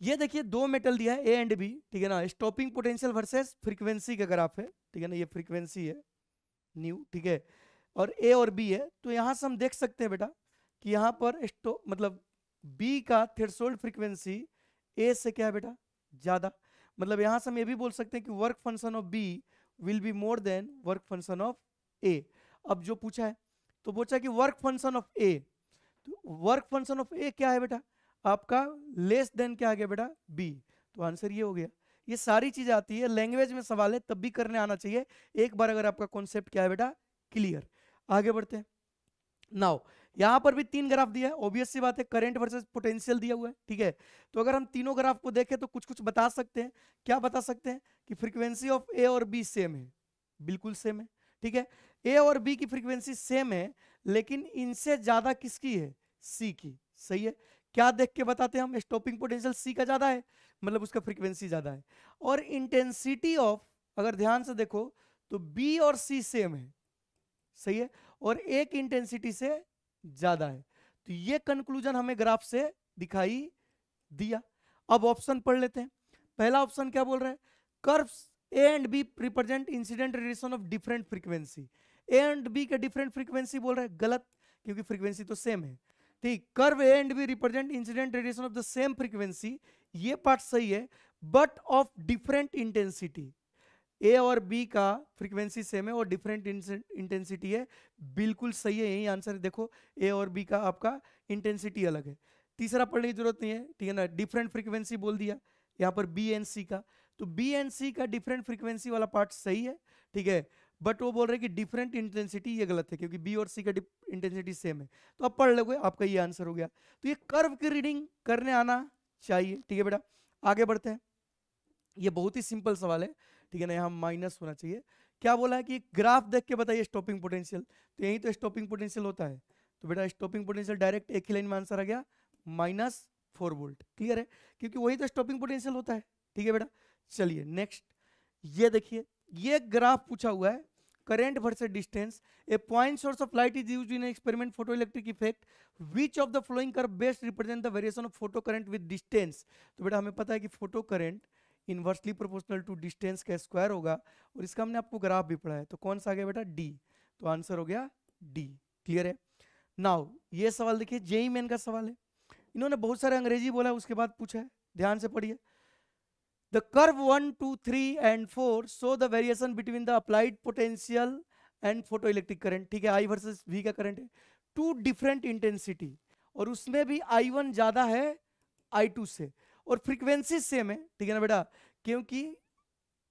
ये देखिए दो मेटल दिया है ए एंड बी, ठीक है ना, स्टॉपिंग पोटेंशियल वर्सेस फ्रीक्वेंसी का ग्राफ है, ठीक है ना, ये फ्रीक्वेंसी है न्यू, ठीक है, और ए और बी है। तो यहां से हम देख सकते हैं बेटा कि यहां पर मतलब बी का थ्रेशोल्ड फ्रीक्वेंसी ए से क्या है बेटा ज्यादा, मतलब यहां से हम ये भी बोल सकते हैं कि work function of B will be more than work function of A. अब जो पूछा है तो पूछा कि वर्क फंक्शन ऑफ ए, तो वर्क फंक्शन ऑफ ए क्या है बेटा आपका, लेस देन क्या आ गया बेटा बी, तो आंसर ये हो गया। ये सारी चीजें आती है, लैंग्वेज में सवाल है तब भी करने आना चाहिए एक बार, अगर आपका कॉन्सेप्ट क्या है बेटा क्लियर। आगे बढ़ते हैं। नाउ यहां पर भी तीन ग्राफ दिया है, ऑब्वियस सी बात है, करंट वर्सेस पोटेंशियल दिया हुआ है, ठीक है। तो अगर हम तीनों ग्राफ को देखें तो कुछ कुछ बता सकते हैं। क्या बता सकते हैं कि फ्रीक्वेंसी ऑफ ए और बी सेम है, बिल्कुल सेम है, ठीक है। ए और बी की फ्रीक्वेंसी सेम है, लेकिन इनसे ज्यादा किसकी है, सी की, सही है। क्या देख के बताते हैं हम, स्टॉपिंग पोटेंशियल सी का ज्यादा है, मतलब उसका फ्रीक्वेंसी ज्यादा है, और इंटेंसिटी ऑफ अगर ध्यान से देखो तो बी और सी सेम है, सही है, और एक इंटेंसिटी से ज्यादा है। तो ये कंक्लूजन हमें ग्राफ से दिखाई दिया। अब ऑप्शन पढ़ लेते हैं। पहला ऑप्शन क्या बोल रहा है, curves A and B represent incident radiation of different frequency. A and B का डिफरेंट फ्रीक्वेंसी बोल रहा है, गलत, क्योंकि फ्रीक्वेंसी तो सेम है, ठीक। Curve A and B represent incident radiation of the same frequency, ये पार्ट सही है, but of different intensity. A और बी का फ्रीक्वेंसी सेम है और डिफरेंट इंटेंसिटी है, बिल्कुल सही है, यही आंसर। देखो ए और बी का आपका इंटेंसिटी अलग है। तीसरा पढ़ने की जरूरत नहीं है, ठीक है ना, डिफरेंट फ्रीक्वेंसी बोल दिया यहाँ पर बी एंड सी का, तो बी एंड सी का डिफरेंट फ्रीक्वेंसी वाला पार्ट सही है, ठीक है, बट वो बोल रहे कि डिफरेंट इंटेंसिटी, ये गलत है, क्योंकि बी और सी का इंटेंसिटी सेम है। तो आप पढ़ लोगे, आपका ये आंसर हो गया। तो ये कर्व की रीडिंग करने आना चाहिए, ठीक है बेटा। आगे बढ़ते हैं। ये बहुत ही सिंपल सवाल है, ठीक है ना, यहाँ माइनस होना चाहिए। क्या बोला है कि ग्राफ देख के बताइए स्टॉपिंग पोटेंशियल, तो यही तो स्टॉपिंग पोटेंशियल होता है। तो बेटा स्टॉपिंग पोटेंशियल डायरेक्ट एक ही लाइन में आंसर आ गया, -4 वोल्ट। क्लियर है, क्योंकि वही तो स्टॉपिंग पोटेंशियल होता है, ठीक है बेटा। चलिए नेक्स्ट, ये देखिए, ये ग्राफ पूछा हुआ है, current versus distance, a point source of light is used in experiment photoelectric effect, which of the flowing curve best represent the variation of photo current with distance. तो बेटा हमें पता है कि photo current inversely proportional to distance का square होगा, और इसका हमने आपको ग्राफ भी पढ़ा है। तो कौन सा आ गया बेटा, डी, तो आंसर हो गया डी। क्लियर है। नाउ ये सवाल देखिए, जेईई मेन का सवाल है, इन्होंने बहुत सारे अंग्रेजी बोला है, उसके बाद पूछा है, ध्यान से पढ़िए। The curve 1, 2, 3 and 4 show the variation between the applied potential and photo electric current, ठीक है, आई वर्सेस वी का करंट है, टू डिफरेंट इंटेंसिटी, और उसमें भी I1 ज्यादा है I2 से, और फ्रीक्वेंसी सेम है, ठीक है ना बेटा, क्योंकि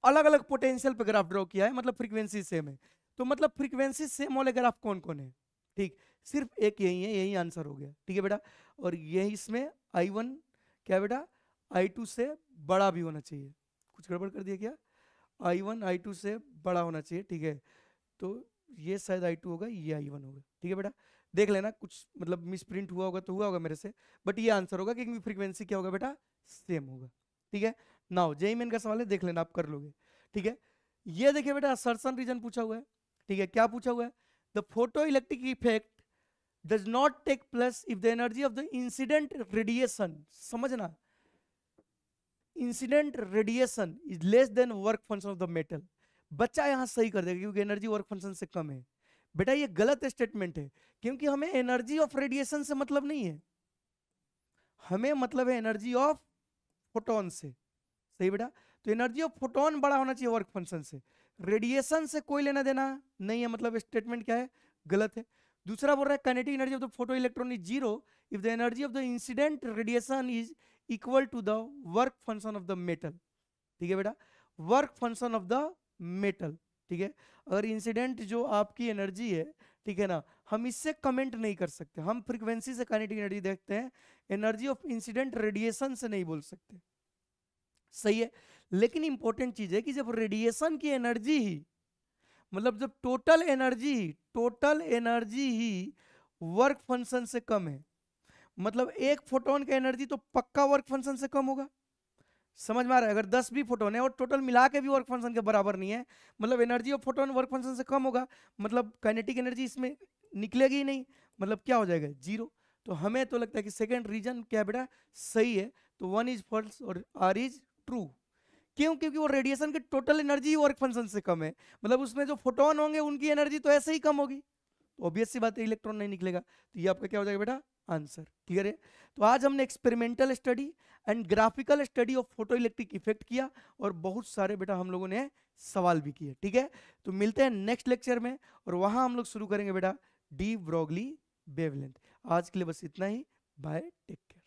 अलग अलग पोटेंशियल पे ग्राफ ड्रॉ किया है, मतलब फ्रीक्वेंसी सेम है। तो मतलब फ्रीक्वेंसी सेम वाले ग्राफ कौन कौन है, ठीक, सिर्फ एक यही है, यही आंसर हो गया, ठीक है बेटा। और यही इसमें I1 क्या बेटा I2 से बड़ा भी होना चाहिए, कुछ गड़बड़ कर दिया क्या, I1 I2 से बड़ा होना चाहिए, ठीक है, तो ये शायद I2 होगा, ये I1 होगा, ठीक है बेटा, देख लेना कुछ मतलब मिस प्रिंट हुआ होगा तो हुआ होगा मेरे से, बट ये आंसर होगा क्योंकि फ्रीक्वेंसी क्या होगा बेटा, सेम होगा, ठीक है। नाउ जेई मेन का सवाल है, देख लेना आप कर लोगे, ठीक है। ये देखिए बेटा असर्शन रीजन पूछा हुआ है, ठीक है, क्या पूछा हुआ है, the photo electric effect does not take place if the energy of the incident radiation, समझना, incident radiation is less than work function of the metal. बच्चा यहां सही कर देगा क्योंकि एनर्जी वर्क फंक्शन से कम है। बेटा ये गलत स्टेटमेंट है, क्योंकि हमें एनर्जी ऑफ रेडिएशन से मतलब नहीं है, हमें मतलब है एनर्जी ऑफ फोटोन से, सही बेटा। तो एनर्जी ऑफ फोटोन बड़ा होना चाहिए वर्क फंक्शन से, रेडिएशन से कोई लेना देना नहीं है, मतलब स्टेटमेंट क्या है, गलत है। दूसरा बोल रहा है kinetic energy of the photo electron is zero if the energy of the incident radiation is equal to the work function of the metal, ठीक है बेटा, work function of the metal, ठीक है। अगर इंसिडेंट जो आपकी एनर्जी है, ठीक है ना, हम इससे कमेंट नहीं कर सकते, हम फ्रीक्वेंसी से काइनेटिक एनर्जी देखते हैं, एनर्जी ऑफ इंसिडेंट रेडिएशन से नहीं बोल सकते, सही है। लेकिन इंपॉर्टेंट चीज है कि जब रेडिएशन की एनर्जी ही, मतलब जब टोटल एनर्जी ही वर्क फंक्शन से कम है, मतलब एक फोटोन का एनर्जी तो पक्का वर्क फंक्शन से कम होगा, समझ में आ रहा है। अगर 10 भी फोटोन है और टोटल मिला के भी वर्क फंक्शन के बराबर नहीं है, मतलब energy of photon work function से कम होगा, मतलब काइनेटिक एनर्जी इसमें निकलेगी ही नहीं, मतलब क्या हो जाएगा, जीरो। तो हमें तो लगता है कि सेकंड रीजन क्या बेटा सही है, तो 1 इज फॉल्स और R इज ट्रू। क्यों, क्योंकि वो रेडिएशन की टोटल एनर्जी वर्क फंक्शन से कम है, मतलब उसमें जो फोटोन होंगे उनकी एनर्जी तो ऐसे ही कम होगी, तो ऑब्वियस सी बात है इलेक्ट्रॉन नहीं निकलेगा, तो ये आपका क्या हो जाएगा बेटा आंसर, क्लियर है। तो आज हमने experimental study and graphical study of photo electric effect किया, और बहुत सारे बेटा हम लोगों ने सवाल भी किए, ठीक है। तो मिलते हैं नेक्स्ट लेक्चर में, और वहां हम लोग शुरू करेंगे बेटा डी ब्रोगली वेवलेंथ। आज के लिए बस इतना ही, बाय, टेक केयर।